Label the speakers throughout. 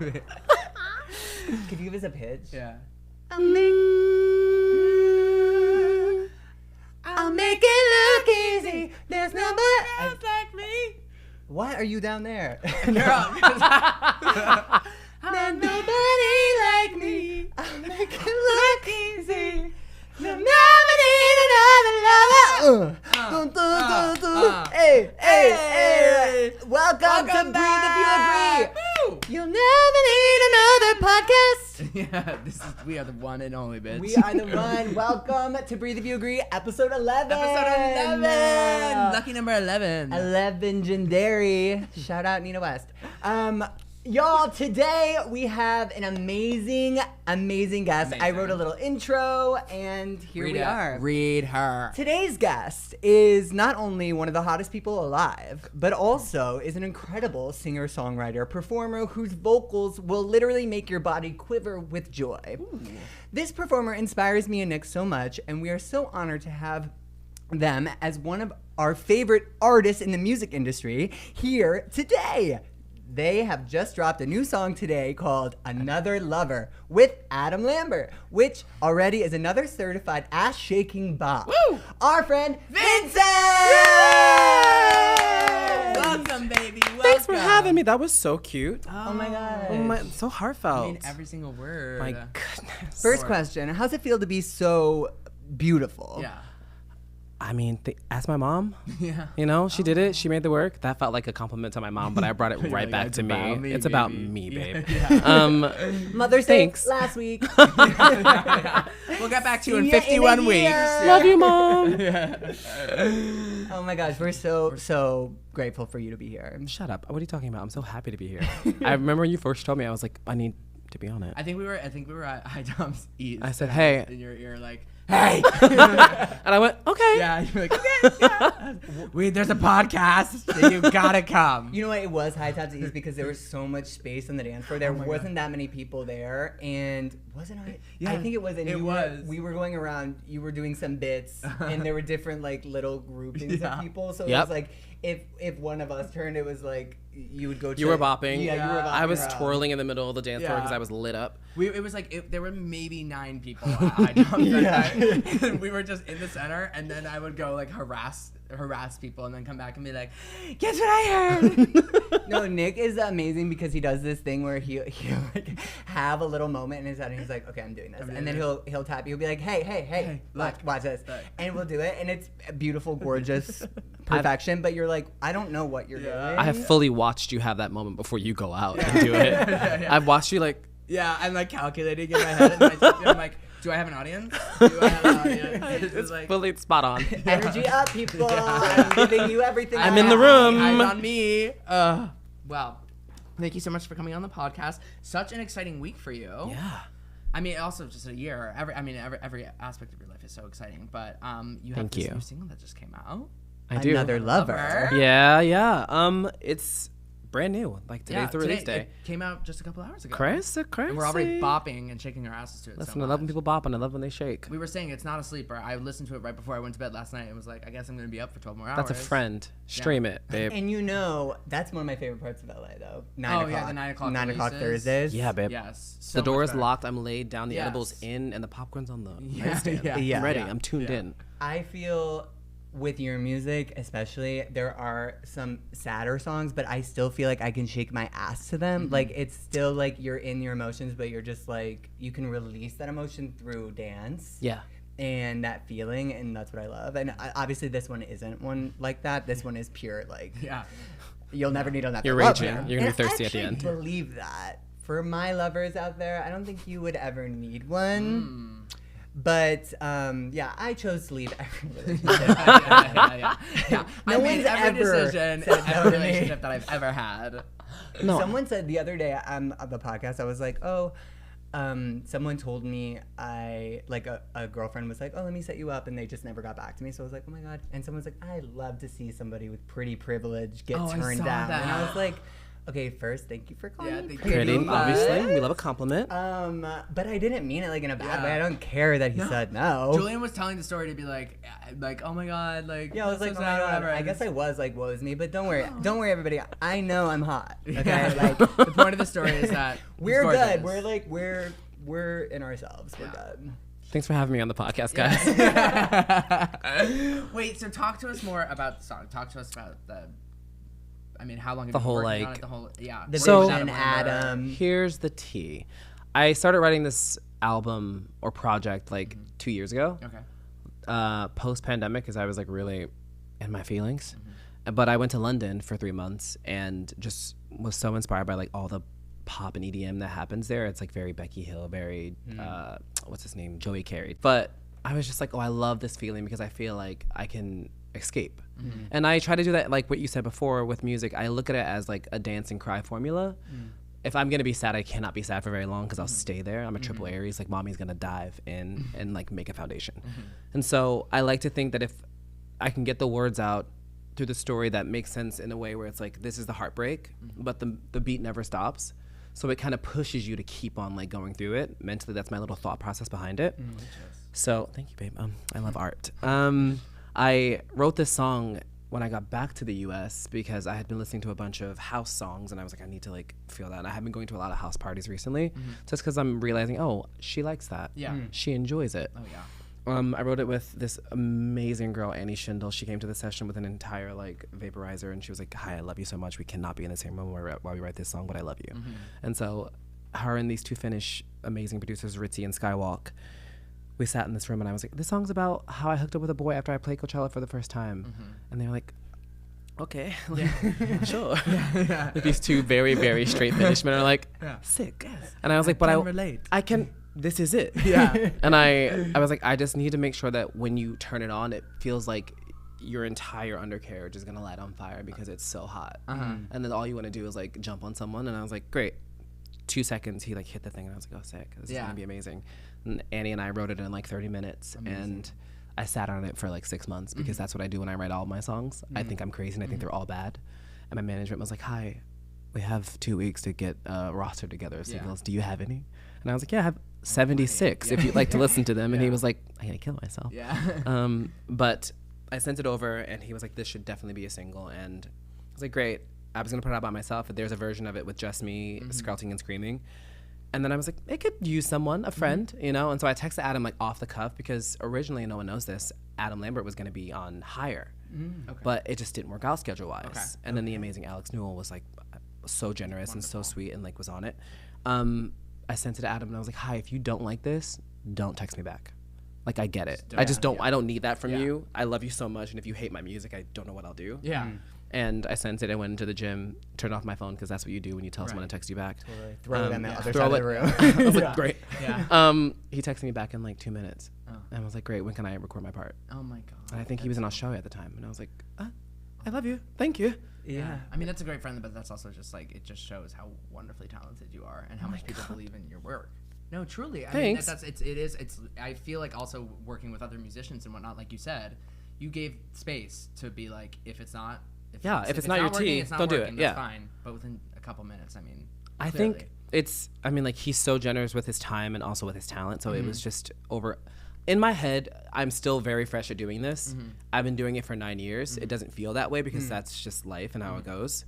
Speaker 1: Could you give us a pitch?
Speaker 2: Yeah.
Speaker 1: I'll make it look easy. There's nobody else like me. Why are you down there?
Speaker 2: Girl.
Speaker 1: There's nobody like me. I'll make it look easy. You'll never need another lover. Hey, hey, hey. Welcome to Breathe If You Agree.
Speaker 2: Woo.
Speaker 1: You'll never need another podcast.
Speaker 2: Yeah, we are the one and only, bitch.
Speaker 1: We are the one. Welcome to Breathe If You Agree, episode 11.
Speaker 2: Episode 11. Lucky number 11.
Speaker 1: 11 legendary. Shout out Nina West. Y'all, today we have an amazing guest. I wrote a little intro, and here we are.
Speaker 2: Read her.
Speaker 1: Today's guest is not only one of the hottest people alive, but also is an incredible singer-songwriter, performer whose vocals will literally make your body quiver with joy. Ooh. This performer inspires me and Nick so much, and we are so honored to have them as one of our favorite artists in the music industry here today. They have just dropped a new song today called Another Lover with Adam Lambert, which already is another certified ass-shaking bop.
Speaker 2: Woo!
Speaker 1: Our friend Vincent!
Speaker 2: Welcome, baby. Welcome.
Speaker 3: Thanks for having me. That was so cute.
Speaker 1: Oh my God.
Speaker 3: Oh my, so heartfelt.
Speaker 2: I mean, every single word.
Speaker 3: My goodness.
Speaker 1: First question, how's it feel to be so beautiful?
Speaker 2: Yeah.
Speaker 3: I mean, ask my mom.
Speaker 2: Yeah.
Speaker 3: You know, she did it. She made the work. That felt like a compliment to my mom, but I brought it right
Speaker 2: like,
Speaker 3: back
Speaker 2: it's
Speaker 3: to me.
Speaker 2: about me,
Speaker 3: It's
Speaker 2: baby.
Speaker 3: about me, babe.
Speaker 2: Yeah.
Speaker 1: Mother's Day
Speaker 3: Thanks.
Speaker 1: last week.
Speaker 2: We'll get back to you in 51 weeks.
Speaker 3: Love you, Mom.
Speaker 1: Oh my gosh, we're so grateful for you to be here.
Speaker 3: Shut up. What are you talking about? I'm so happy to be here. I remember when you first told me, I was like, I need to be on it.
Speaker 2: I think we were at High Tom's East.
Speaker 3: I said, hey.
Speaker 2: In your ear, like, hey.
Speaker 3: And I went, okay.
Speaker 2: Yeah, you're like, okay, yeah. There's a podcast. You gotta come.
Speaker 1: You know what? It was High Tops East because there was so much space on the dance floor. There
Speaker 2: my
Speaker 1: wasn't that many people there, and wasn't I?
Speaker 2: Yeah,
Speaker 1: I think it was. And
Speaker 2: it was.
Speaker 1: We were going around. You were doing some bits, and there were different like little groupings of people. So it was like if one of us turned, it was like you would go.
Speaker 3: You were bopping.
Speaker 1: Yeah, you were bopping.
Speaker 3: I was
Speaker 1: around.
Speaker 3: twirling in the middle of the dance floor because
Speaker 2: Yeah.
Speaker 3: I was lit up.
Speaker 2: It was like there were maybe 9 people at High Tom's that night. And we were just in the center, and then I would go like harass people, and then come back and be like, guess what I heard?
Speaker 1: No, Nick is amazing because he does this thing where he'll like have a little moment in his head and he's like, okay, I'm doing this. And then he'll tap you. He'll be like, hey, watch this.
Speaker 2: Look.
Speaker 1: And we'll do it. And it's beautiful, gorgeous perfection. But you're like, I don't know what you're doing.
Speaker 3: I have fully watched you have that moment before you go out and do it. I've watched you like,
Speaker 2: Yeah, I'm like calculating in my head, and I'm like, do I have an audience? Do I have an audience?
Speaker 3: it's
Speaker 2: like,
Speaker 3: fully spot on.
Speaker 1: Energy up, people. I'm giving you everything.
Speaker 3: I'm
Speaker 1: I
Speaker 3: in the
Speaker 1: have.
Speaker 3: room.
Speaker 2: Eyes on me. Well, thank you so much for coming on the podcast. Such an exciting week for you.
Speaker 3: Yeah.
Speaker 2: I mean, also just a year. Every aspect of your life is so exciting. But you have
Speaker 3: Thank
Speaker 2: this
Speaker 3: you.
Speaker 2: new single that just came out.
Speaker 3: I do.
Speaker 1: Another lover.
Speaker 3: Yeah. It's brand new. Like today's the release day.
Speaker 2: It came out just a couple hours ago.
Speaker 3: Crazy.
Speaker 2: And we're already bopping and shaking our asses to it.
Speaker 3: Listen,
Speaker 2: so
Speaker 3: I love when
Speaker 2: much.
Speaker 3: people bop and I love when they shake.
Speaker 2: We were saying it's not a sleeper. I listened to it right before I went to bed last night and was like, I guess I'm going to be up for 12 more hours.
Speaker 3: That's a friend. Stream it, babe.
Speaker 1: And you know, that's one of my favorite parts of LA, though. 9 o'clock.
Speaker 2: Yeah, the 9 o'clock
Speaker 1: 9 o'clock
Speaker 2: releases.
Speaker 1: Thursdays.
Speaker 3: Yeah, babe.
Speaker 2: Yes. So
Speaker 3: The door
Speaker 2: much
Speaker 3: is
Speaker 2: better.
Speaker 3: locked. I'm laid down. The
Speaker 2: Yes.
Speaker 3: edibles in, and the popcorn's on the
Speaker 2: Yeah,
Speaker 3: nightstand.
Speaker 2: yeah.
Speaker 3: I'm ready.
Speaker 1: Yeah.
Speaker 3: I'm tuned in.
Speaker 1: I feel with your music, especially, there are some sadder songs, but I still feel like I can shake my ass to them.
Speaker 2: Mm-hmm.
Speaker 1: Like, it's still like you're in your emotions, but you're just like, you can release that emotion through dance.
Speaker 3: Yeah.
Speaker 1: And that feeling, and that's what I love. And obviously, this one isn't one like that. This one is pure, like,
Speaker 2: Yeah.
Speaker 1: you'll never need another
Speaker 3: You're
Speaker 1: lover.
Speaker 3: raging. You're gonna be
Speaker 1: And
Speaker 3: thirsty at the
Speaker 1: I
Speaker 3: end.
Speaker 1: actually believe that. For my lovers out there, I don't think you would ever need one. But I chose to leave every relationship.
Speaker 2: Yeah.
Speaker 1: No
Speaker 2: I made
Speaker 1: one's
Speaker 2: every
Speaker 1: ever
Speaker 2: decision
Speaker 1: said
Speaker 2: in
Speaker 1: no
Speaker 2: every
Speaker 1: to me.
Speaker 2: relationship that I've ever had.
Speaker 3: No.
Speaker 1: Someone said the other day on the podcast, I was like, someone told me a girlfriend was like, oh, let me set you up, and they just never got back to me. So I was like, oh my God. And someone's like, I'd love to see somebody with pretty privilege get
Speaker 2: Oh, I
Speaker 1: turned
Speaker 2: saw
Speaker 1: down.
Speaker 2: that.
Speaker 1: And I was like, Okay, first, thank you for calling me
Speaker 2: thank you.
Speaker 3: Pretty,
Speaker 1: pretty.
Speaker 3: obviously. We love a compliment.
Speaker 1: But I didn't mean it like in a bad
Speaker 2: Yeah.
Speaker 1: way. I don't care that he said no.
Speaker 2: Julian was telling the story to be like, oh my god, like.
Speaker 1: Yeah, I was
Speaker 2: so
Speaker 1: like, oh my
Speaker 2: sad,
Speaker 1: God.
Speaker 2: whatever.
Speaker 1: I guess I was like, woe is me, but don't worry, everybody. I know I'm hot. Okay,
Speaker 2: Yeah.
Speaker 1: like
Speaker 2: The point of the story is that
Speaker 1: we're
Speaker 2: he's
Speaker 1: good.
Speaker 2: gorgeous.
Speaker 1: We're in ourselves. We're good.
Speaker 3: Thanks for having me on the podcast, guys.
Speaker 2: Wait, so talk to us more about the song. Talk to us about how long have
Speaker 3: The
Speaker 2: you been
Speaker 3: whole,
Speaker 2: working on
Speaker 3: like-
Speaker 2: it? The whole, yeah.
Speaker 1: The
Speaker 3: So-
Speaker 1: vision, Adam.
Speaker 3: Here's the tea. I started writing this album or project like 2 years ago.
Speaker 2: Okay.
Speaker 3: Post-pandemic, because I was like really in my feelings. But I went to London for 3 months and just was so inspired by like all the pop and EDM that happens there. It's like very Becky Hill, very what's his name, Joey Carey. But I was just like, oh, I love this feeling because I feel like I can escape. And I try to do that, like what you said before with music. I look at it as like a dance and cry formula. If I'm gonna be sad, I cannot be sad for very long because I'll stay there. I'm a triple Aries, like mommy's gonna dive in and like make a foundation. And so I like to think that if I can get the words out through the story that makes sense in a way where it's like, this is the heartbreak, but the beat never stops. So it kind of pushes you to keep on like going through it. Mentally, that's my little thought process behind it. So thank you, babe. I love art. I wrote this song when I got back to the US because I had been listening to a bunch of house songs and I was like, I need to like feel that. And I have been going to a lot of house parties recently just because I'm realizing, oh, she likes that.
Speaker 2: Yeah.
Speaker 3: She enjoys it.
Speaker 2: Oh yeah.
Speaker 3: I wrote it with this amazing girl, Annie Schindel. She came to the session with an entire like vaporizer and she was like, hi, I love you so much. We cannot be in the same room while we write this song, but I love you. And so her and these two Finnish amazing producers, Ritzy and Skywalk, we sat in this room and I was like, this song's about how I hooked up with a boy after I played Coachella for the first time. And they were like, okay, sure. Like these two very, very straight Finnish men are like, sick. And I was like, but I can, this is it.
Speaker 2: Yeah.
Speaker 3: And I was like, I just need to make sure that when you turn it on, it feels like your entire undercarriage is gonna light on fire because it's so hot. And then all you want to do is like jump on someone. And I was like, great. 2 seconds, he like hit the thing, and I was like, oh, sick. This is gonna be amazing. And Annie and I wrote it in like 30 minutes, and I sat on it for like 6 months because that's what I do when I write all my songs. I think I'm crazy and I think they're all bad. And my management was like, hi, we have 2 weeks to get a roster together of singles. Do you have any? And I was like, yeah, I have 76 if you'd like to listen to them. And he was like, I gotta kill myself. But I sent it over and he was like, this should definitely be a single. And I was like, great. I was gonna put it out by myself, but there's a version of it with just me skrelting and screaming. And then I was like, it could use someone, a friend, you know? And so I texted Adam like off the cuff because originally, no one knows this, Adam Lambert was gonna be on Higher. But it just didn't work out schedule-wise. And then the amazing Alex Newell was like so generous and so sweet and like was on it. I sent it to Adam and I was like, hi, if you don't like this, don't text me back. Like, I get it. I just don't, I don't need that from you. I love you so much. And if you hate my music, I don't know what I'll do. And I sent it. I went into the gym, turned off my phone because that's what you do when you tell someone to text you back.
Speaker 1: Totally. Throw it on the other
Speaker 3: throw
Speaker 1: side of
Speaker 3: it-
Speaker 1: the room.
Speaker 3: I was like, great. He texted me back in like 2 minutes. And I was like, great, when can I record my part?
Speaker 2: Oh my god.
Speaker 3: And I think he was in Australia at the time. And I was like, I love you. Thank you.
Speaker 1: Yeah.
Speaker 2: I mean, that's a great friend, but that's also just like, it just shows how wonderfully talented you are and how much people believe in your work. No, truly. I mean,
Speaker 3: Thanks.
Speaker 2: it's, I feel like also working with other musicians and whatnot, like you said, you gave space to be like, if it's not,
Speaker 3: if it's not your
Speaker 2: working,
Speaker 3: tea,
Speaker 2: it's not
Speaker 3: don't do
Speaker 2: working,
Speaker 3: it.
Speaker 2: That's
Speaker 3: Yeah.
Speaker 2: fine. But within a couple minutes, I mean,
Speaker 3: I
Speaker 2: clearly.
Speaker 3: think it's, I mean, like, he's so generous with his time and also with his talent. So it was just over. In my head, I'm still very fresh at doing this. I've been doing it for 9 years. It doesn't feel that way because that's just life and how it goes.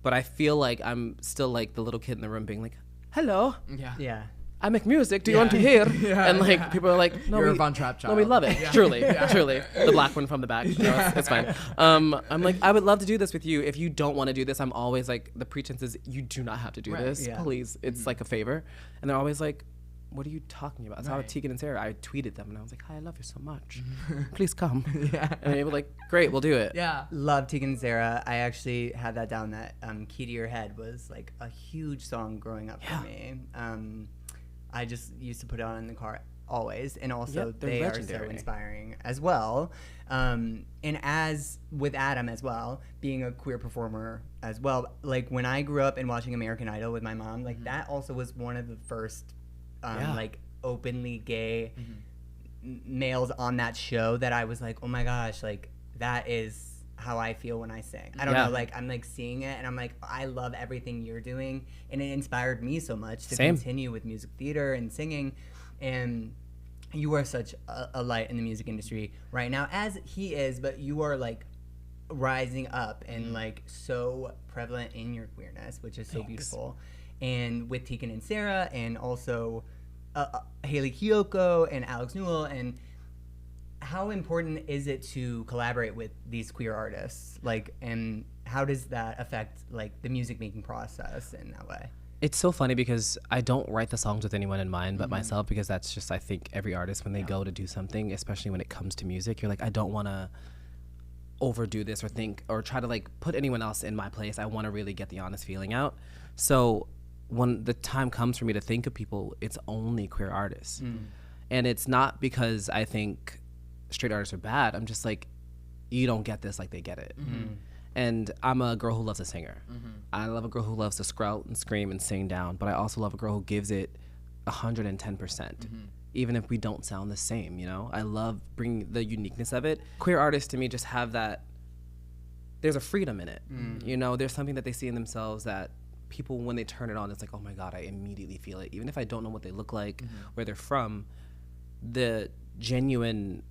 Speaker 3: But I feel like I'm still like the little kid in the room being like, hello,
Speaker 1: Yeah.
Speaker 3: I make music. Do you want to hear? And like people are like, no,
Speaker 2: You're a
Speaker 3: we,
Speaker 2: Von Trapp child.
Speaker 3: no, we love it. Truly, truly. The black one from the back. No, it's fine. I'm like, I would love to do this with you. If you don't want to do this, I'm always like, the pretense is you do not have to do this.
Speaker 1: Yeah.
Speaker 3: Please, it's like a favor. And they're always like, what are you talking about? That's how Tegan and Sarah. I tweeted them and I was like, hi, I love you so much. Please come. And they were like, great, we'll do it.
Speaker 2: Yeah.
Speaker 1: Love Tegan Zara. I actually had that down that Key to Your Head was like a huge song growing up for me. I just used to put it on in the car always. And also
Speaker 3: Yep, they're
Speaker 1: they are
Speaker 3: legendary.
Speaker 1: so inspiring as well. And as with Adam as well, being a queer performer as well, like when I grew up and watching American Idol with my mom, like that also was one of the first like openly gay males on that show that I was like, oh my gosh, like that is how I feel when I sing. I don't know, like I'm like seeing it and I'm like, I love everything you're doing, and it inspired me so much to continue with music theater and singing. And you are such a light in the music industry right now, as he is, but you are like rising up and like so prevalent in your queerness, which is so beautiful. And with Tegan and Sarah, and also Haley Kiyoko and Alex Newell, and how important is it to collaborate with these queer artists? Like, and how does that affect like the music making process in that way?
Speaker 3: It's so funny because I don't write the songs with anyone in mind but myself, because that's just, I think, every artist when they go to do something, especially when it comes to music, you're like, I don't want to overdo this or think or try to like put anyone else in my place. I want to really get the honest feeling out. So when the time comes for me to think of people, it's only queer artists. And it's not because I think straight artists are bad. I'm just like, you don't get this like they get it. And I'm a girl who loves a singer. I love a girl who loves to sprout and scream and sing down, but I also love a girl who gives it 110%, even if we don't sound the same, you know? I love bringing the uniqueness of it. Queer artists to me just have that, there's a freedom in it. You know, there's something that they see in themselves that people, when they turn it on, it's like, oh my God, I immediately feel it. Even if I don't know what they look like, where they're from, the genuine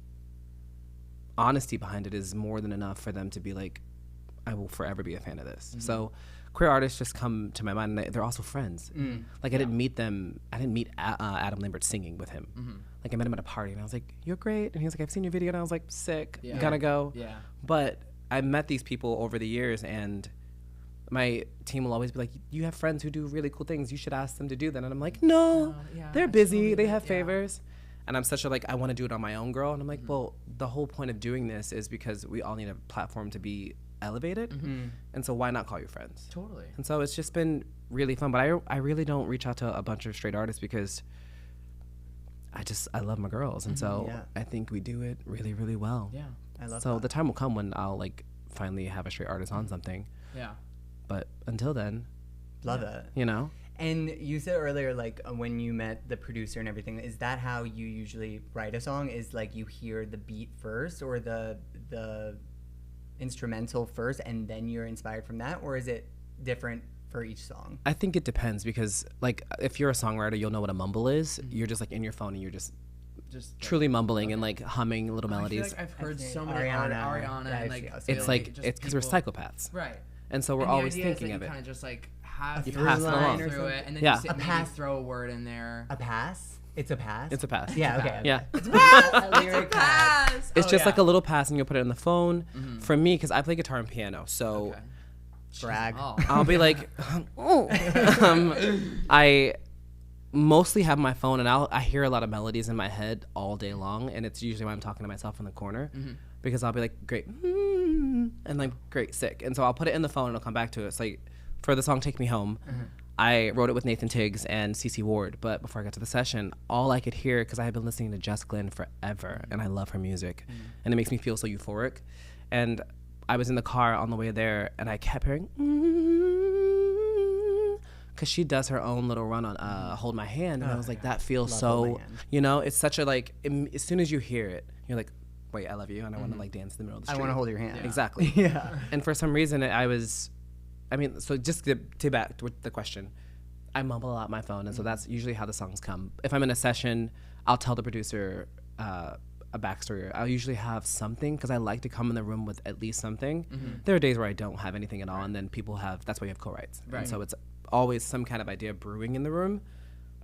Speaker 3: honesty behind it is more than enough for them to be like, I will forever be a fan of this. So queer artists just come to my mind, and they're also friends. Like I didn't meet them. I didn't meet Adam Lambert singing with him. Like I met him at a party, and I was like, "You're great," and he was like, "I've seen your video," and I was like, "Sick, gotta go." But I met these people over the years, and my team will always be like, "You have friends who do really cool things. You should ask them to do that." And I'm like, "No, they're busy. They have favors." And I'm such a like, I want to do it on my own, girl. And I'm like, well, the whole point of doing this is because we all need a platform to be elevated, and so why not call your friends?
Speaker 2: Totally.
Speaker 3: And so it's just been really fun. But I really don't reach out to a bunch of straight artists because I love my girls, and so I think we do it really, really well.
Speaker 2: Yeah,
Speaker 1: I love
Speaker 3: so
Speaker 1: that.
Speaker 3: the time will come when I'll like finally have a straight artist on something.
Speaker 2: Yeah.
Speaker 3: But until then,
Speaker 1: Love it.
Speaker 3: you know.
Speaker 1: And you said earlier, like when you met the producer and everything, is that how you usually write a song? Is like you hear the beat first or the instrumental first, and then you're inspired from that, or is it different for each song?
Speaker 3: I think it depends, because like if you're a songwriter, you'll know what a mumble is. You're just like in your phone and you're just truly mumbling and like humming little melodies.
Speaker 2: I feel like I've heard so many
Speaker 1: Ariana,
Speaker 2: and like
Speaker 3: it's like it's because we're psychopaths,
Speaker 2: right?
Speaker 3: And so we're
Speaker 2: and
Speaker 3: always
Speaker 2: the idea is
Speaker 3: thinking
Speaker 2: that
Speaker 3: of
Speaker 2: you
Speaker 3: it.
Speaker 2: kind of just like have
Speaker 3: You
Speaker 2: through
Speaker 3: pass it along.
Speaker 2: through it, and then
Speaker 3: Yeah.
Speaker 2: you sit and maybe throw a word in there.
Speaker 1: A pass? It's a pass?
Speaker 3: It's a pass.
Speaker 1: Yeah, okay.
Speaker 3: Yeah.
Speaker 1: It's a pass. A lyric pass.
Speaker 3: It's just like a little pass, and you'll put it in the phone. For me, because I play guitar and piano, so
Speaker 1: Brag.
Speaker 3: I'll be like, I mostly have my phone, and I hear a lot of melodies in my head all day long, and it's usually when I'm talking to myself in the corner, because I'll be like, great, and like, great, sick, and so I'll put it in the phone, and I'll come back to it. It's like, for the song "Take Me Home," I wrote it with Nathan Tiggs and CeCe Ward, but before I got to the session, all I could hear, because I had been listening to Jess Glynn forever, and I love her music, and it makes me feel so euphoric, and I was in the car on the way there, and I kept hearing, because she does her own little run on Hold My Hand, and I was like, that feels so, you know, it's such a, like, as soon as you hear it, you're like, wait, I love you, and I want to, like, dance in the middle of the street.
Speaker 1: I want to hold your hand.
Speaker 3: Exactly.
Speaker 1: Yeah.
Speaker 3: And for some reason, so just to back to the question, I mumble a lot on my phone, and so that's usually how the songs come. If I'm in a session, I'll tell the producer a backstory. I'll usually have something, because I like to come in the room with at least something. There are days where I don't have anything at all, and then people have, that's why you have co-writes. And so it's always some kind of idea brewing in the room,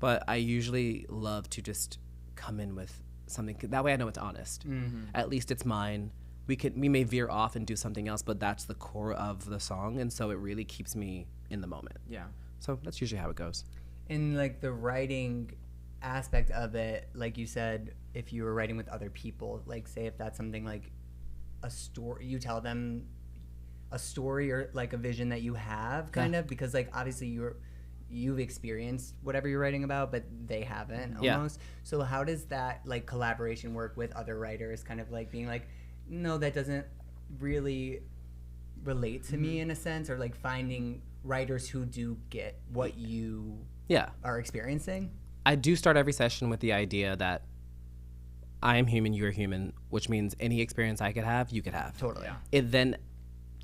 Speaker 3: but I usually love to just come in with something. That way I know it's honest. At least it's mine. We may veer off and do something else, but that's the core of the song, and so it really keeps me in the moment.
Speaker 2: Yeah.
Speaker 3: So that's usually how it goes.
Speaker 1: In like the writing aspect of it, like you said, if you were writing with other people, like say if that's something like a story, you tell them a story or like a vision that you have, kind of, because like obviously you've experienced whatever you're writing about, but they haven't almost. So how does that like collaboration work with other writers, kind of like being like, no, that doesn't really relate to me in a sense, or like finding writers who do get what you are experiencing?
Speaker 3: I do start every session with the idea that I am human, you are human, which means any experience I could have, you could have.
Speaker 1: Totally.
Speaker 3: It then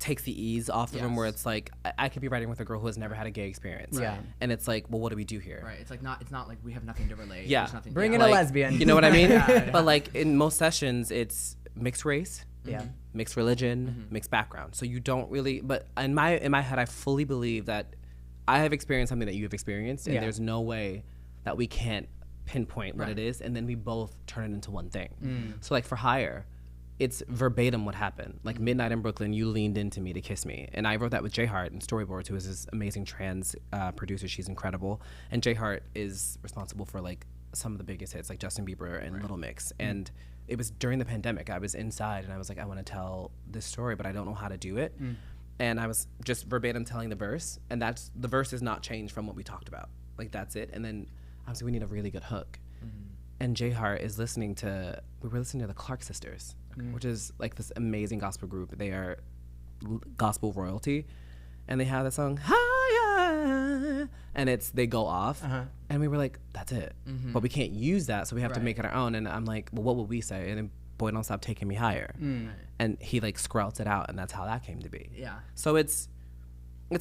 Speaker 3: takes the ease off the room, where it's like I could be writing with a girl who has never had a gay experience.
Speaker 1: Yeah.
Speaker 3: And it's like, well, what do we do here?
Speaker 2: Right. It's not like we have nothing to relate.
Speaker 3: Yeah.
Speaker 2: There's nothing,
Speaker 1: Bring in
Speaker 3: like,
Speaker 1: a lesbian.
Speaker 3: You know what I mean?
Speaker 2: Yeah.
Speaker 3: But like in most sessions, it's mixed race.
Speaker 1: Yeah.
Speaker 3: Mixed religion, mixed background. So you don't really, but in my head, I fully believe that I have experienced something that you have experienced, and there's no way that we can't pinpoint what it is, and then we both turn it into one thing. So like for Higher, it's verbatim what happened. Like Midnight in Brooklyn, you leaned into me to kiss me. And I wrote that with J Hart and Storyboards, who is this amazing trans producer. She's incredible. And J Hart is responsible for like some of the biggest hits, like Justin Bieber and Little Mix. And it was during the pandemic. I was inside and I was like, I want to tell this story, but I don't know how to do it. And I was just verbatim telling the verse. And the verse has not changed from what we talked about. Like that's it. And then I was like, we need a really good hook. And J Hart is we were listening to the Clark Sisters, which is like this amazing gospel group. They are gospel royalty, and they have the song Higher, and they go off, and we were like, that's it. But we can't use that, so we have to make it our own. And I'm like, well, what would we say? And then Boy Don't Stop Taking Me Higher, and he like scrouts it out, and that's how that came to be.
Speaker 2: Yeah.
Speaker 3: So it's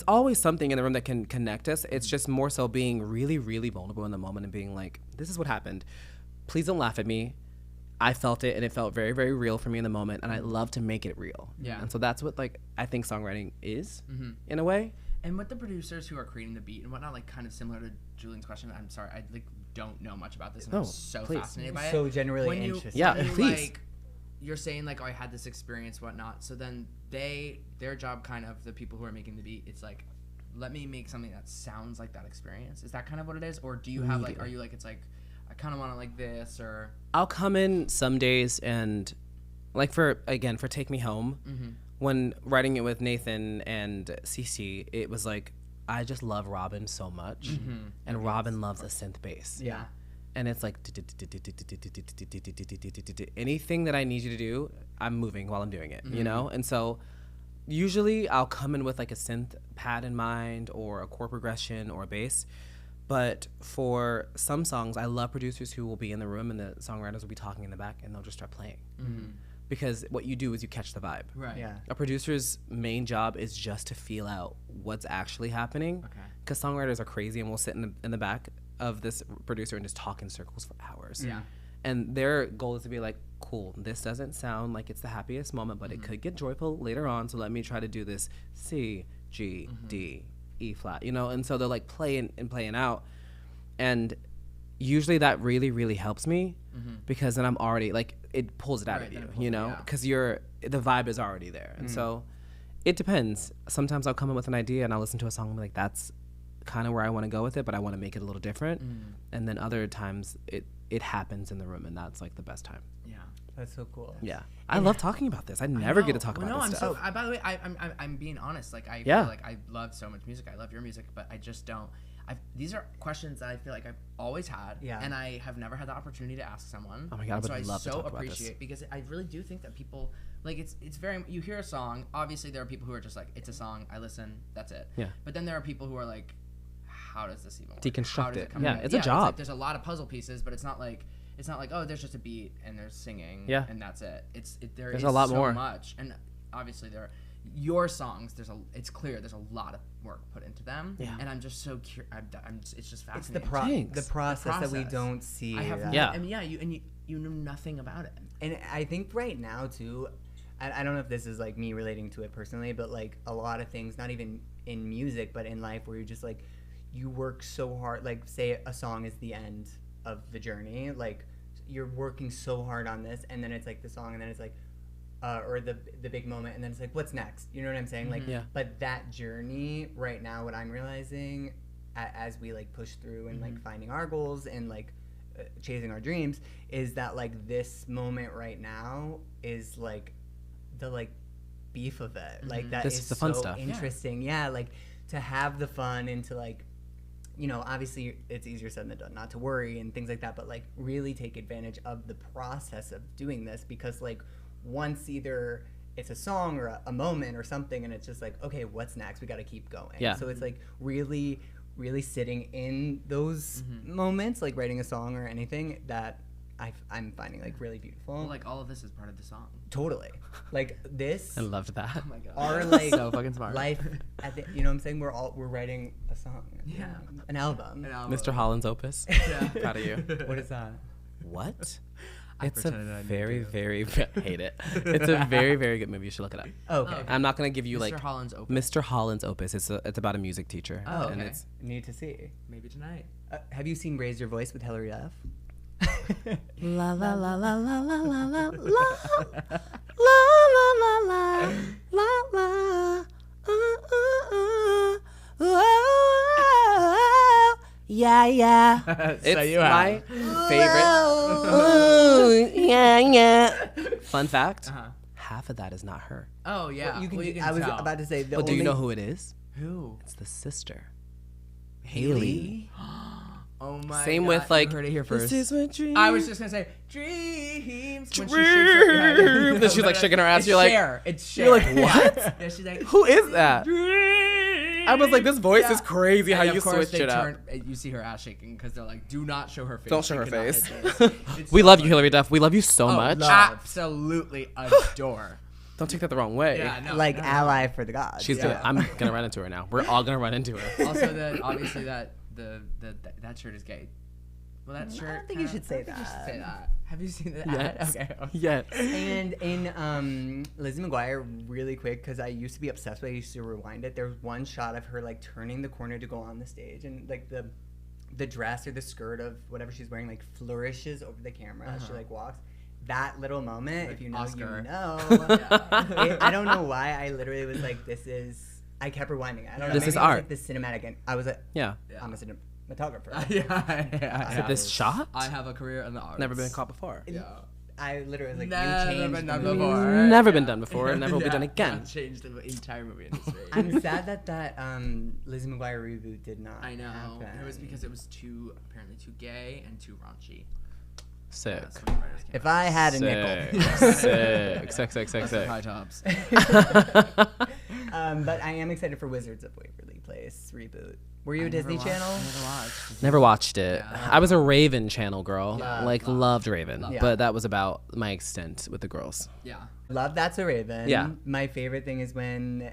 Speaker 3: always something in the room that can connect us. It's just more so being really, really vulnerable in the moment and being like, this is what happened. Please don't laugh at me. I felt it, and it felt very, very real for me in the moment, and I love to make it real.
Speaker 2: Yeah.
Speaker 3: And so that's what like I think songwriting is in a way.
Speaker 2: And with the producers who are creating the beat and whatnot, like kind of similar to Julian's question, I'm sorry, I like don't know much about this, and I'm so
Speaker 3: please.
Speaker 2: fascinated by it.
Speaker 1: So generally
Speaker 2: When you-
Speaker 1: interested.
Speaker 3: Yeah,
Speaker 2: when you,
Speaker 3: please.
Speaker 2: Like, you're saying like, oh, I had this experience, whatnot. So then their job, kind of the people who are making the beat, it's like, let me make something that sounds like that experience. Is that kind of what it is, or do you have like, are you like, it's like, I kind of want it like this, or
Speaker 3: I'll come in some days and like for Take Me Home, when writing it with Nathan and Cece, it was like I just love Robin so much, and Robin loves a synth bass.
Speaker 1: Yeah.
Speaker 3: And it's like anything that I need you to do, I'm moving while I'm doing it, you know? And so usually I'll come in with like a synth pad in mind or a chord progression or a bass. But for some songs, I love producers who will be in the room and the songwriters will be talking in the back and they'll just start playing. Because what you do is you catch the vibe.
Speaker 2: right?
Speaker 1: Yeah.
Speaker 3: A producer's main job is just to feel out what's actually happening.
Speaker 2: Okay.
Speaker 3: Because songwriters are crazy and will sit in the back of this producer and just talk in circles for hours.
Speaker 2: Yeah.
Speaker 3: And their goal is to be like, cool, this doesn't sound like it's the happiest moment, but it could get joyful later on, so let me try to do this C, G, D, E flat, you know? And so they're like playing out. And usually that really, really helps me because then I'm already, like, it pulls it out
Speaker 2: Right,
Speaker 3: of
Speaker 2: then
Speaker 3: you,
Speaker 2: it pulls
Speaker 3: you
Speaker 2: it,
Speaker 3: know?
Speaker 2: yeah.
Speaker 3: Because the vibe is already there. And so it depends. Sometimes I'll come in with an idea and I'll listen to a song and be like, that's kind of where I want to go with it, but I want to make it a little different. And then other times it happens in the room, and that's like the best time.
Speaker 2: Yeah.
Speaker 1: That's so cool.
Speaker 3: Yeah, I love talking about this. I never get to talk about this stuff.
Speaker 2: By the way, I'm being honest. Like I
Speaker 3: Yeah.
Speaker 2: feel like I love so much music. I love your music, but I just don't. These are questions that I feel like I've always had, and I have never had the opportunity to ask someone.
Speaker 3: Oh my God, I
Speaker 2: And
Speaker 3: would love to
Speaker 2: so
Speaker 3: talk about this.
Speaker 2: appreciate because I really do think that people like it's very. You hear a song, obviously there are people who are just like, it's a song, I listen, that's it.
Speaker 3: Yeah.
Speaker 2: But then there are people who are like, how does this even work?
Speaker 3: Deconstruct
Speaker 2: How does
Speaker 3: it.
Speaker 2: come
Speaker 3: Yeah,
Speaker 2: together?
Speaker 3: it's a job.
Speaker 2: Like there's a lot of puzzle pieces, but it's not like oh, there's just a beat and there's singing,
Speaker 3: Yeah.
Speaker 2: and that's it. There's
Speaker 3: There's a lot
Speaker 2: so
Speaker 3: more.
Speaker 2: much, and obviously your songs. It's clear there's a lot of work put into them,
Speaker 3: Yeah.
Speaker 2: and I'm just so curious. It's just
Speaker 1: It's the
Speaker 2: fascinating.
Speaker 1: process that we
Speaker 2: process.
Speaker 1: don't see.
Speaker 2: I have
Speaker 1: that-
Speaker 3: Yeah.
Speaker 2: I mean, you know nothing about it.
Speaker 1: And I think right now too, I don't know if this is like me relating to it personally, but like a lot of things, not even in music, but in life, where you're just like, you work so hard. Like say a song is the end of the journey, like you're working so hard on this, and then it's like the song, and then it's like, or the big moment, and then it's like, what's next? You know what I'm saying? Like,
Speaker 3: Yeah.
Speaker 1: but that journey right now, what I'm realizing as we like push through and like finding our goals and like chasing our dreams, is that like this moment right now is like the like beef of it. Like that
Speaker 3: This
Speaker 1: is
Speaker 3: is the fun
Speaker 1: so
Speaker 3: stuff.
Speaker 1: interesting. Yeah, like to have the fun and to like, you know, obviously it's easier said than done not to worry and things like that, but like really take advantage of the process of doing this, because like once either it's a song or a moment or something and it's just like, okay, what's next? We got to keep going.
Speaker 3: Yeah.
Speaker 1: So it's like really sitting in those moments, like writing a song or anything, that I'm finding like really beautiful.
Speaker 2: Well, like all of this is part of the song.
Speaker 1: Totally. Like this.
Speaker 3: I loved that.
Speaker 2: Oh my god.
Speaker 1: Our like
Speaker 2: so fucking smart.
Speaker 1: life at the, you know what I'm saying? We're writing a song.
Speaker 2: Yeah.
Speaker 1: An album.
Speaker 3: Mr. Holland's Opus.
Speaker 2: Yeah.
Speaker 3: Proud of you.
Speaker 1: What is that?
Speaker 3: What?
Speaker 2: I
Speaker 3: It's a
Speaker 2: pretended I knew
Speaker 3: very,
Speaker 2: too.
Speaker 3: very hate it. It's a very, very good movie. You should look it up.
Speaker 1: Oh, okay.
Speaker 2: Oh.
Speaker 3: I'm not gonna give you
Speaker 2: Mr.
Speaker 3: like
Speaker 2: Holland's Opus.
Speaker 3: Mr. Holland's Opus. It's about a music teacher.
Speaker 2: Oh,
Speaker 3: and
Speaker 2: okay.
Speaker 3: it's
Speaker 1: Need to see.
Speaker 2: Maybe tonight.
Speaker 1: Have you seen Raise Your Voice with Hilary Duff?
Speaker 3: la la la la la la la la la la la la la la yeah yeah. It's
Speaker 2: you
Speaker 3: my
Speaker 2: have.
Speaker 3: favorite. Yeah yeah. Fun fact:
Speaker 2: Uh-huh.
Speaker 3: half of that is not her.
Speaker 2: Oh yeah.
Speaker 1: You can,
Speaker 2: well, you can
Speaker 1: I was
Speaker 2: tell.
Speaker 1: about to say.
Speaker 3: But do you know who it is?
Speaker 2: Who?
Speaker 3: It's the sister, Haley.
Speaker 2: Oh my.
Speaker 3: Same
Speaker 2: god.
Speaker 3: with like.
Speaker 2: You heard it here first.
Speaker 3: This is my dream.
Speaker 2: I was just gonna say dreams. When she shakes her
Speaker 3: Dream.
Speaker 2: head.
Speaker 3: Then she's like shaking her ass.
Speaker 2: It's
Speaker 3: You're like,
Speaker 2: Cher. It's Cher.
Speaker 3: you're like, what?
Speaker 2: Yeah, she's like,
Speaker 3: Who is that?
Speaker 2: dreams.
Speaker 3: I was like, this voice
Speaker 2: Yeah.
Speaker 3: is crazy. How
Speaker 2: And
Speaker 3: you
Speaker 2: of course
Speaker 3: switch it up.
Speaker 2: You see her ass shaking because they're like, do not show her face.
Speaker 3: Don't show
Speaker 2: She
Speaker 3: her
Speaker 2: cannot
Speaker 3: face.
Speaker 2: hit this. It's
Speaker 3: We
Speaker 2: so
Speaker 3: love you,
Speaker 2: funny.
Speaker 3: Hilary Duff. We love you so
Speaker 2: Oh,
Speaker 3: much.
Speaker 2: absolutely adore.
Speaker 3: Don't take that the wrong way.
Speaker 2: Yeah, no.
Speaker 1: Like
Speaker 2: no.
Speaker 1: ally for the gods.
Speaker 3: She's
Speaker 2: Yeah.
Speaker 3: gonna. I'm gonna run into her now. We're all gonna run into her.
Speaker 2: Also, obviously that that shirt is gay. Well, that
Speaker 1: I
Speaker 2: shirt.
Speaker 1: don't think you should say
Speaker 2: I don't think you should
Speaker 1: that.
Speaker 2: say that. Have you seen the
Speaker 3: Yes.
Speaker 2: ad? Okay.
Speaker 3: Yes.
Speaker 1: And in Lizzie McGuire, really quick, because I used to be obsessed with it, I used to rewind it. There's one shot of her like turning the corner to go on the stage, and like the dress or the skirt of whatever she's wearing like flourishes over the camera as she like walks. That little moment,
Speaker 2: Like
Speaker 1: if you know,
Speaker 2: Oscar.
Speaker 1: you know.
Speaker 2: Yeah.
Speaker 1: I don't know why. I literally was like, this is. I kept rewinding it. I don't know.
Speaker 3: This
Speaker 1: maybe
Speaker 3: is
Speaker 1: it was,
Speaker 3: art.
Speaker 1: Like the cinematic, and I was like,
Speaker 3: Yeah.
Speaker 1: I'm a cinematographer.
Speaker 2: Yeah.
Speaker 3: Is it this shot?
Speaker 2: I have a career in the arts.
Speaker 3: Never been caught before.
Speaker 2: Yeah.
Speaker 1: I literally was like,
Speaker 2: Never
Speaker 1: you changed
Speaker 2: been
Speaker 1: the
Speaker 2: done
Speaker 1: movie.
Speaker 2: before.
Speaker 3: Never been
Speaker 2: Yeah.
Speaker 3: done before. Never will be done again.
Speaker 2: Changed the entire movie industry.
Speaker 1: I'm sad that Lizzie McGuire reboot did not.
Speaker 2: I know.
Speaker 1: happen.
Speaker 2: It was because it was apparently too gay and too raunchy.
Speaker 3: Sick.
Speaker 2: That's when the writers came
Speaker 1: If
Speaker 2: out.
Speaker 1: I had a nickel.
Speaker 3: Sick.
Speaker 2: High tops.
Speaker 1: But I am excited for Wizards of Waverly Place reboot. Were you a Disney
Speaker 2: Never
Speaker 1: Channel?
Speaker 2: watched.
Speaker 3: Never watched it.
Speaker 2: Yeah.
Speaker 3: I was a Raven channel girl.
Speaker 1: Love.
Speaker 3: Loved Raven.
Speaker 2: Love.
Speaker 3: But that was about my extent with the girls.
Speaker 2: Yeah.
Speaker 1: Love That's a Raven.
Speaker 3: Yeah.
Speaker 1: My favorite thing is when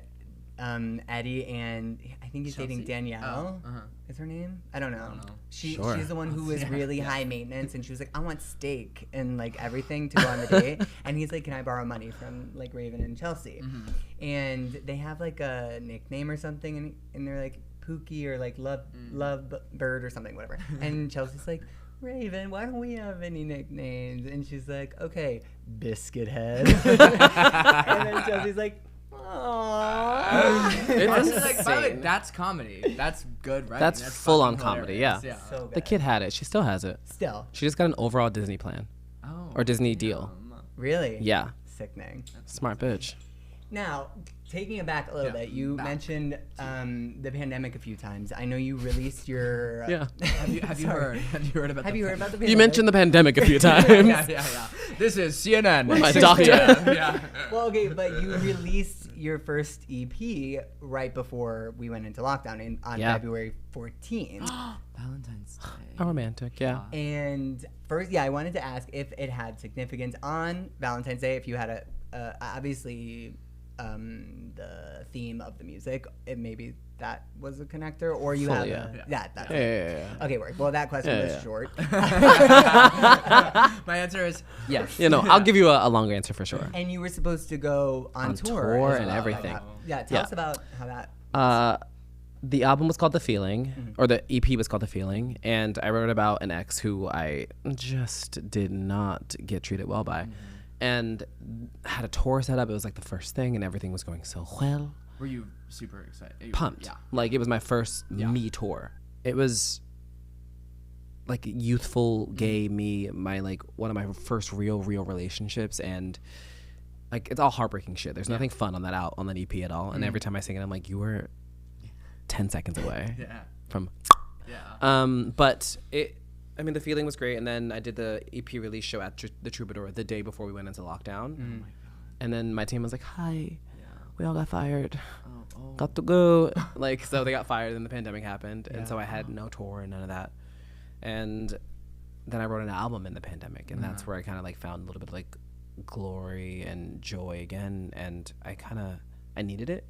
Speaker 1: Eddie and I think he's dating
Speaker 2: Chelsea?
Speaker 1: Danielle.
Speaker 2: Oh, uh-huh.
Speaker 1: Is her name? I don't know.
Speaker 2: don't know.
Speaker 3: Sure.
Speaker 1: She's the one who was
Speaker 2: Yeah.
Speaker 1: really high maintenance, and she was like, "I want steak and like everything to go on the date." And he's like, "Can I borrow money from like Raven and Chelsea?"
Speaker 2: Mm-hmm.
Speaker 1: And they have like a nickname or something, and they're like Pookie or like Love Bird or something, whatever. And Chelsea's like, "Raven, why don't we have any nicknames?" And she's like, "Okay, Biscuit Head." And then Chelsea's like, "Aww."
Speaker 3: It's
Speaker 2: Honestly, like, by the way,
Speaker 3: insane.
Speaker 2: that's comedy. That's good writing.
Speaker 3: That's full-on
Speaker 2: fucking
Speaker 3: comedy,
Speaker 2: hilarious.
Speaker 3: yeah.
Speaker 1: So good.
Speaker 3: The kid had it. She still has it.
Speaker 1: Still,
Speaker 3: She just got an overall Disney plan.
Speaker 2: Oh,
Speaker 3: Or Disney deal.
Speaker 1: really?
Speaker 3: Yeah.
Speaker 1: Sickening.
Speaker 3: Smart bitch.
Speaker 1: Now, taking it back a little
Speaker 2: Yeah,
Speaker 1: bit, you
Speaker 2: back.
Speaker 1: mentioned the pandemic a few times. I know you released your.
Speaker 3: Yeah.
Speaker 2: Have you heard? Have you heard about?
Speaker 1: Have you heard about the pandemic?
Speaker 3: You mentioned the pandemic a few times.
Speaker 2: Yeah. This is CNN.
Speaker 3: My
Speaker 2: 6
Speaker 3: doctor.
Speaker 2: p.m. Yeah.
Speaker 1: Well, okay, but you released your first EP right before we went into lockdown on
Speaker 3: Yeah.
Speaker 1: February 14th.
Speaker 2: Valentine's Day.
Speaker 3: How romantic, yeah.
Speaker 1: And first, I wanted to ask if it had significance on Valentine's Day, if you had obviously the theme of the music, maybe that was a connector, or you
Speaker 3: Fully,
Speaker 1: have
Speaker 3: yeah.
Speaker 1: that's
Speaker 3: Yeah.
Speaker 1: Okay, work. Well, that question
Speaker 3: Yeah,
Speaker 1: was
Speaker 3: yeah.
Speaker 1: short.
Speaker 2: My answer is yes.
Speaker 3: You know, I'll give you a longer answer for sure.
Speaker 1: And you were supposed to go on tour
Speaker 3: tour
Speaker 1: as
Speaker 3: and
Speaker 1: well.
Speaker 3: everything.
Speaker 1: Yeah, tell
Speaker 3: Yeah.
Speaker 1: us about how that.
Speaker 3: The album was called The Feeling,
Speaker 1: Mm-hmm.
Speaker 3: or the EP was called The Feeling, and I wrote about an ex who I just did not get treated well by. And had a tour set up. It was like the first thing, and everything was going so well.
Speaker 2: Were you super excited?
Speaker 3: Pumped.
Speaker 2: Yeah.
Speaker 3: Like, it was my first
Speaker 2: Yeah.
Speaker 3: me tour. It was like youthful gay me, my like one of my first real relationships, and like it's all heartbreaking shit. There's nothing fun on that EP at all. And every time I sing it, I'm like, you were 10 seconds away
Speaker 2: Yeah.
Speaker 3: from.
Speaker 2: Yeah.
Speaker 3: But The Feeling was great, and then I did the EP release show at the Troubadour the day before we went into lockdown.
Speaker 2: Oh my god.
Speaker 3: And then my team was like, "Hi,
Speaker 2: Yeah.
Speaker 3: we all got fired,
Speaker 2: Oh.
Speaker 3: got to go." Like, so they got fired, and the pandemic happened, and so I had no tour and none of that. And then I wrote an album in the pandemic, and that's where I kind of like found a little bit of like glory and joy again, and I needed it.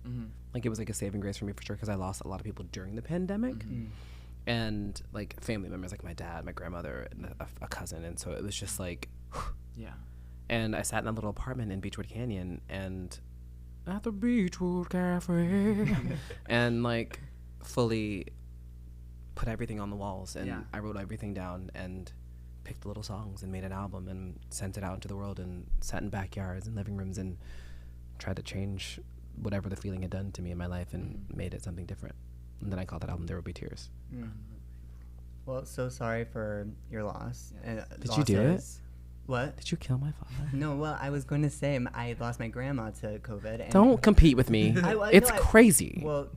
Speaker 3: Like it was like a saving grace for me for sure, because I lost a lot of people during the pandemic, and like family members, like my dad, my grandmother, and a cousin, and so it was just like and I sat in a little apartment in Beechwood Canyon, and at the Beechwood Cafe and like fully put everything on the walls, and I wrote everything down and picked little songs and made an album and sent it out into the world, and sat in backyards and living rooms and tried to change whatever the feeling had done to me in my life and made it something different. And then I called that album There Will Be Tears.
Speaker 1: Well, so sorry for your loss.
Speaker 3: Did you do it?
Speaker 1: What?
Speaker 3: Did you kill my father?
Speaker 1: No, well, I was going to say I lost my grandma to COVID. And
Speaker 3: Don't compete with me. It's crazy.
Speaker 1: Well,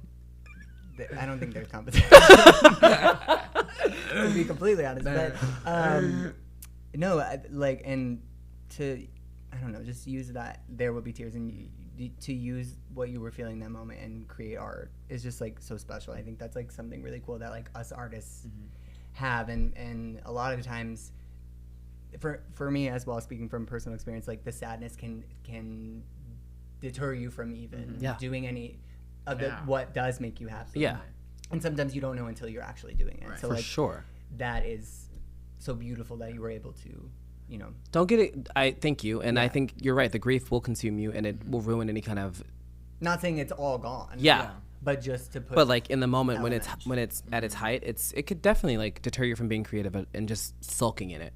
Speaker 1: I don't think there's competition. To be completely honest, but no, and to, I don't know, just use that There Will Be Tears, and to use what you were feeling that moment and create art is just like so special. I think that's like something really cool that like us artists have, and a lot of times, for me as well, speaking from personal experience, like the sadness can deter you from even doing any of what does make you happy. Yeah. And sometimes you don't know until you're actually doing it. Right. So
Speaker 3: for sure.
Speaker 1: That is so beautiful that you were able to,
Speaker 3: Don't get it. I thank you. And I think you're right. The grief will consume you, and it will ruin any kind of.
Speaker 1: Not saying it's all gone.
Speaker 3: Yeah.
Speaker 1: But just to put.
Speaker 3: But like in the moment when it's at its height, it could definitely like deter you from being creative and just sulking in it.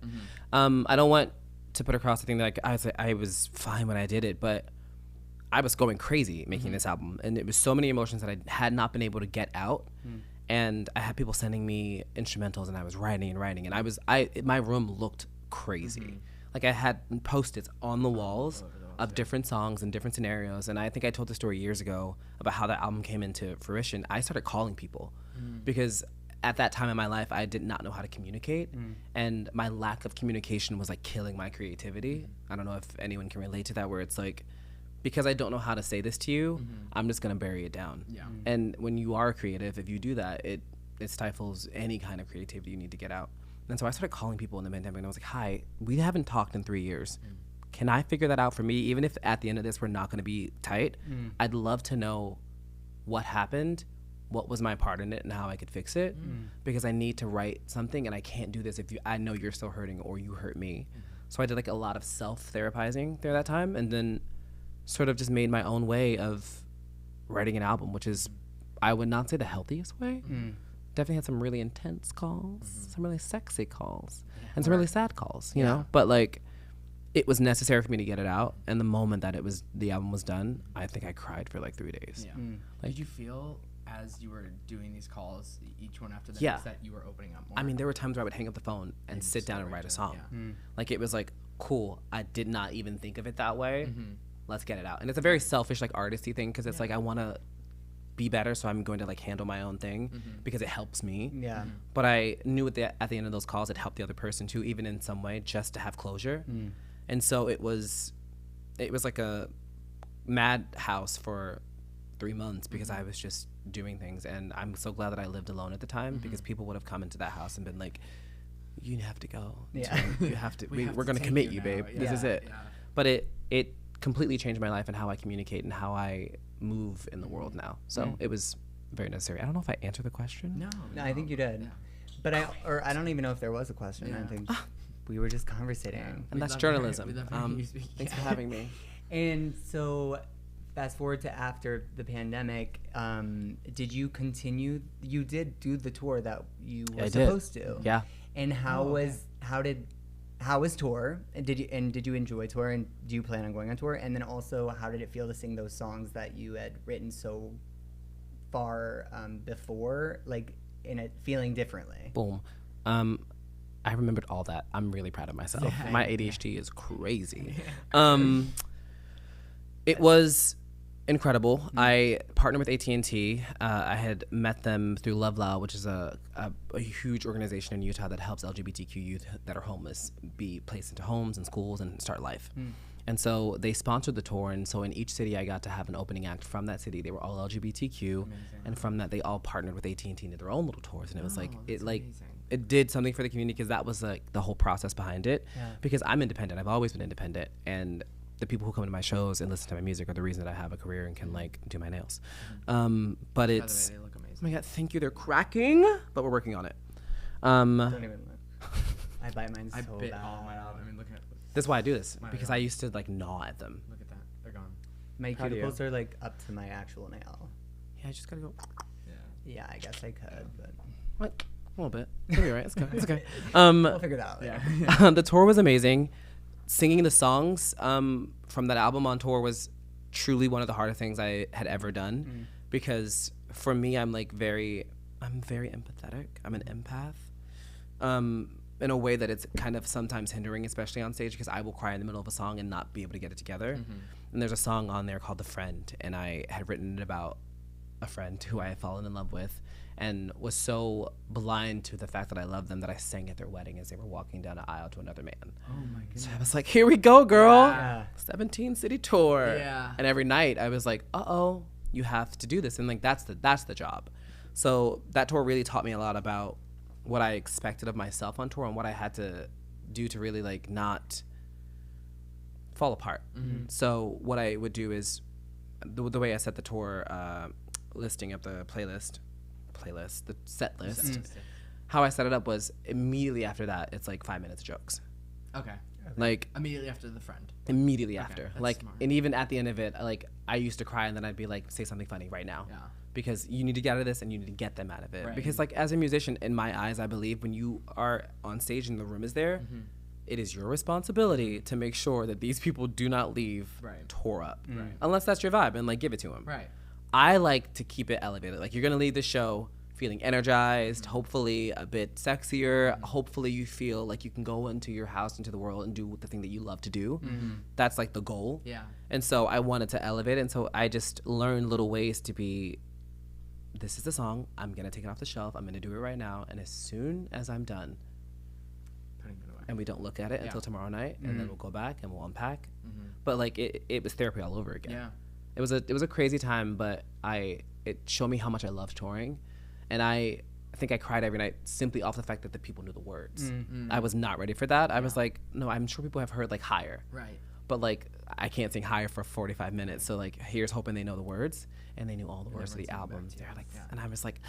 Speaker 3: I don't want to put across the thing that I was fine when I did it, but I was going crazy making this album, and it was so many emotions that I had not been able to get out. And I had people sending me instrumentals, and I was writing, and my room looked crazy. Like I had Post-its on the walls of different songs and different scenarios. And I think I told the story years ago about how that album came into fruition. I started calling people because at that time in my life, I did not know how to communicate, and my lack of communication was like killing my creativity. I don't know if anyone can relate to that, where it's like, because I don't know how to say this to you, I'm just gonna bury it down. And when you are creative, if you do that, it stifles any kind of creativity you need to get out. And so I started calling people in the pandemic, and I was like, hi, we haven't talked in 3 years. Can I figure that out for me? Even if at the end of this we're not gonna be tight, I'd love to know what happened, what was my part in it, and how I could fix it, because I need to write something, and I can't do this if I know you're still hurting or you hurt me. So I did like a lot of self-therapizing through that time, and then sort of just made my own way of writing an album, which is, I would not say the healthiest way. Definitely had some really intense calls, some really sexy calls, and some really sad calls, you know? But like, it was necessary for me to get it out, and the moment that the album was done, I think I cried for like 3 days.
Speaker 2: Like, did you feel as you were doing these calls, each one after the next, that you were opening up more?
Speaker 3: I mean, there were times where I would hang up the phone and sit down and write a song. Like, it was like, cool, I did not even think of it that way. Let's get it out. And it's a very selfish, like, artisty thing, because it's like, I want to be better, so I'm going to like handle my own thing because it helps me. But I knew at the end of those calls, it helped the other person too, even in some way, just to have closure. And so it was like a madhouse for 3 months because I was just doing things. And I'm so glad that I lived alone at the time, because people would have come into that house and been like, you have to go. You have to. We're going to commit you, babe. This is it. But it completely changed my life and how I communicate and how I move in the world now. So it was very necessary. I don't know if I answered the question.
Speaker 1: No, I think you did. But I don't even know if there was a question. I think we were just conversating.
Speaker 3: And that's journalism. Thanks for having me.
Speaker 1: And so fast forward to after the pandemic, did you continue? You did do the tour that you were supposed to.
Speaker 3: Yeah.
Speaker 1: And how was tour? And did you enjoy tour? And do you plan on going on tour? And then also, how did it feel to sing those songs that you had written so far before, like in it feeling differently?
Speaker 3: Boom. I remembered all that. I'm really proud of myself. My ADHD is crazy. It was incredible. I partnered with AT&T. I had met them through Love Loud, which is a huge organization in Utah that helps LGBTQ youth that are homeless be placed into homes and schools and start life. And so they sponsored the tour, and so in each city I got to have an opening act from that city. They were all LGBTQ. Amazing. And from that they all partnered with AT&T and did their own little tours, and it was like it did something for the community because that was like the whole process behind it.
Speaker 1: Yeah.
Speaker 3: Because I'm independent. I've always been independent, and the people who come to my shows and listen to my music are the reason that I have a career and can like do my nails. But it's,
Speaker 2: By the way, they look amazing.
Speaker 3: oh my God, thank you. They're cracking, but we're working on it.
Speaker 1: Don't even look. I bite mine so
Speaker 2: I bit
Speaker 1: bad.
Speaker 2: all mine out. I mean, look at
Speaker 3: That's why I do this,
Speaker 2: Mine are
Speaker 3: because
Speaker 2: gone.
Speaker 3: I used to like gnaw at them.
Speaker 2: Look at that. They're gone.
Speaker 1: My
Speaker 3: How do you?
Speaker 1: cuticles are like up to my actual nail.
Speaker 3: Yeah, I just gotta go.
Speaker 2: Yeah.
Speaker 1: Yeah, I guess I could, but
Speaker 3: What? A little bit. It'll be all right. It's okay. It's okay.
Speaker 1: we'll figure that out later.
Speaker 2: Yeah.
Speaker 3: The tour was amazing. Singing the songs from that album on tour was truly one of the hardest things I had ever done, because for me, I'm very empathetic. I'm an empath. In a way that it's kind of sometimes hindering, especially on stage, because I will cry in the middle of a song and not be able to get it together. And there's a song on there called The Friend, and I had written it about a friend who I had fallen in love with and was so blind to the fact that I loved them that I sang at their wedding as they were walking down the aisle to another man.
Speaker 2: Oh my goodness.
Speaker 3: So I was like, here we go, girl.
Speaker 1: Yeah.
Speaker 3: 17 city tour.
Speaker 2: Yeah.
Speaker 3: And every night I was like, uh-oh, you have to do this. And like, that's the job. So that tour really taught me a lot about what I expected of myself on tour and what I had to do to really like not fall apart. So what I would do is the way I set the tour listing up the the set list, how I set it up was immediately after that, it's like 5 minutes of jokes.
Speaker 2: Okay.
Speaker 3: Like
Speaker 2: Immediately after The Friend.
Speaker 3: immediately after.
Speaker 2: that's
Speaker 3: Like,
Speaker 2: smart.
Speaker 3: and even at the end of it, like I used to cry and then I'd be like, say something funny right now.
Speaker 2: Yeah.
Speaker 3: Because you need to get out of this and you need to get them out of it.
Speaker 2: Right.
Speaker 3: Because like as a musician, in my eyes, I believe when you are on stage and the room is there, it is your responsibility to make sure that these people do not leave
Speaker 2: Right.
Speaker 3: tore up.
Speaker 2: Right.
Speaker 3: Unless that's your vibe, and like give it to them.
Speaker 2: Right.
Speaker 3: I like to keep it elevated. Like you're gonna leave the show feeling energized, hopefully a bit sexier. Hopefully you feel like you can go into your house, into the world, and do the thing that you love to do. That's like the goal.
Speaker 2: Yeah.
Speaker 3: And so I wanted to elevate it, and so I just learned little ways to be, this is the song, I'm gonna take it off the shelf, I'm gonna do it right now, and as soon as I'm done,
Speaker 2: Putting it away.
Speaker 3: and we don't look at it
Speaker 2: Yeah.
Speaker 3: until tomorrow night, and then we'll go back and we'll unpack. But like it was therapy all over again.
Speaker 2: Yeah.
Speaker 3: It was a crazy time, but it showed me how much I love touring, and I think I cried every night simply off the fact that the people knew the words. I was not ready for that. I was like, no, I'm sure people have heard like Higher,
Speaker 2: Right.
Speaker 3: but like I can't sing Higher for 45 minutes. So like here's hoping they know the words, and they knew all the words of the
Speaker 2: everyone's singing
Speaker 3: album.
Speaker 2: back to you.
Speaker 3: They're like,
Speaker 2: Yeah.
Speaker 3: and I was like,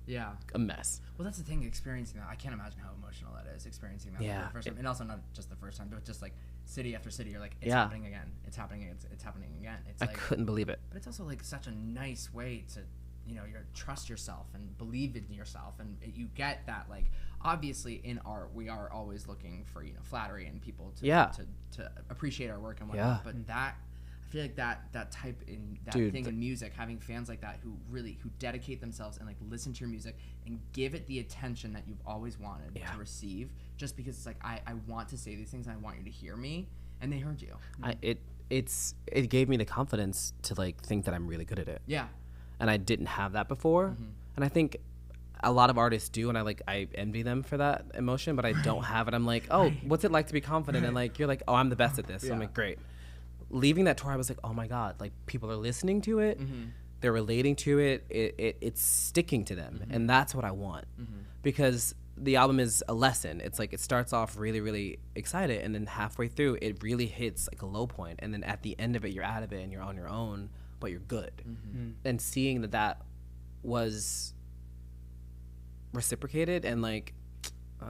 Speaker 2: Yeah.
Speaker 3: a mess.
Speaker 2: Well, that's the thing, experiencing that. I can't imagine how emotional that is, experiencing that
Speaker 3: Yeah.
Speaker 2: for the first time. And also not just the first time, but just like city after city, you're like, it's
Speaker 3: Yeah.
Speaker 2: happening again. It's happening. It's happening again. It's
Speaker 3: I
Speaker 2: like,
Speaker 3: couldn't believe it.
Speaker 2: but it's also like such a nice way to, you know, trust yourself and believe in yourself. And you get that, like, obviously in art, we are always looking for, you know, flattery and people to,
Speaker 3: Yeah.
Speaker 2: to appreciate our work and whatnot.
Speaker 3: Yeah.
Speaker 2: But that, I feel like that type in that
Speaker 3: Dude,
Speaker 2: thing in music, having fans like that who dedicate themselves and like listen to your music and give it the attention that you've always wanted
Speaker 3: Yeah.
Speaker 2: to receive, just because it's like I want to say these things and I want you to hear me, and they heard you.
Speaker 3: It gave me the confidence to like think that I'm really good at it.
Speaker 2: Yeah.
Speaker 3: And I didn't have that before. And I think a lot of artists do, and I envy them for that emotion, but I don't have it. I'm like, oh, what's it like to be confident? And like you're like, oh, I'm the best at this. So I'm
Speaker 2: Yeah.
Speaker 3: like, great. Leaving that tour, I was like, oh my God, like people are listening to it, they're relating to it, it's sticking to them, and that's what I want. Because the album is a lesson. It's like it starts off really, really excited, and then halfway through, it really hits like a low point, and then at the end of it, you're out of it and you're on your own, but you're good. And seeing that was reciprocated, and like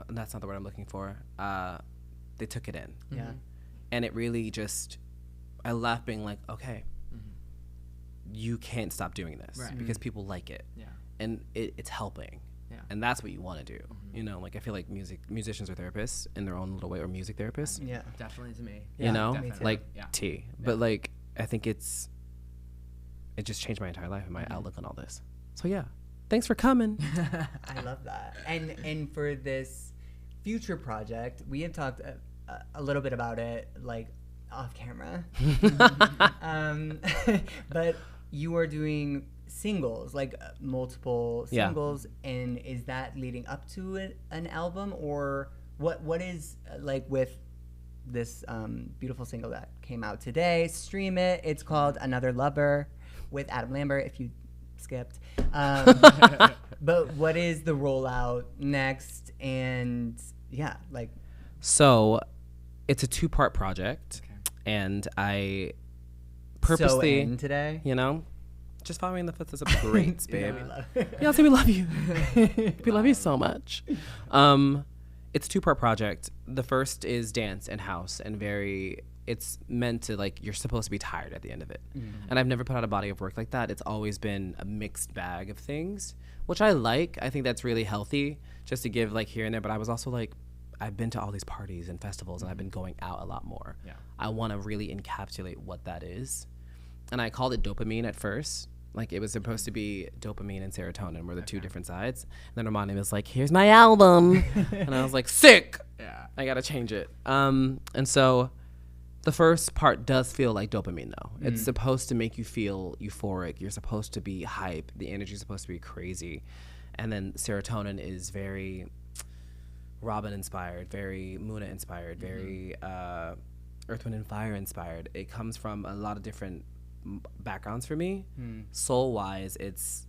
Speaker 3: that's not the word I'm looking for. They took it in,
Speaker 1: Yeah.
Speaker 3: and it really just, I left being like, okay, you can't stop doing this
Speaker 2: Right.
Speaker 3: because people like it,
Speaker 2: Yeah.
Speaker 3: and it's helping.
Speaker 2: Yeah.
Speaker 3: And that's what you want to do. You know, like I feel like musicians are therapists in their own little way, or music therapists.
Speaker 1: Yeah.
Speaker 2: Definitely to me.
Speaker 1: Yeah,
Speaker 3: You know,
Speaker 1: me too.
Speaker 3: like
Speaker 2: Yeah.
Speaker 3: tea. But like I think it just changed my entire life and my outlook on all this. So yeah, thanks for coming.
Speaker 1: I love that. And for this future project, we have talked a little bit about it, like off camera. But you are doing singles, like multiple
Speaker 3: Yeah.
Speaker 1: singles, and is that leading up to an album, or what is like with this beautiful single that came out today? Stream it. It's called Another Lover with Adam Lambert. If you skipped. But what is the rollout next? And yeah, like.
Speaker 3: So it's a 2-part project. And I purposely,
Speaker 1: so today,
Speaker 3: just following the footsteps of greats, babe.
Speaker 1: Yeah,
Speaker 3: we love you. We love you so much. It's a 2-part project. The first is dance and house, and it's meant to, like, you're supposed to be tired at the end of it. And I've never put out a body of work like that. It's always been a mixed bag of things, which I like. I think that's really healthy, just to give, like, here and there. But I was also like, I've been to all these parties and festivals, and I've been going out a lot more. Yeah. I want to really encapsulate what that is. And I called it dopamine at first. Like, it was supposed to be dopamine and serotonin were the two different sides. And then Armani was like, here's my album. And I was like, sick. Yeah. I got to change it. And so the first part does feel like dopamine, though. It's supposed to make you feel euphoric. You're supposed to be hype. The energy is supposed to be crazy. And then serotonin is very Robin inspired, very Muna inspired, very Earth, Wind, and Fire inspired. It comes from a lot of different backgrounds for me. Soul wise, it's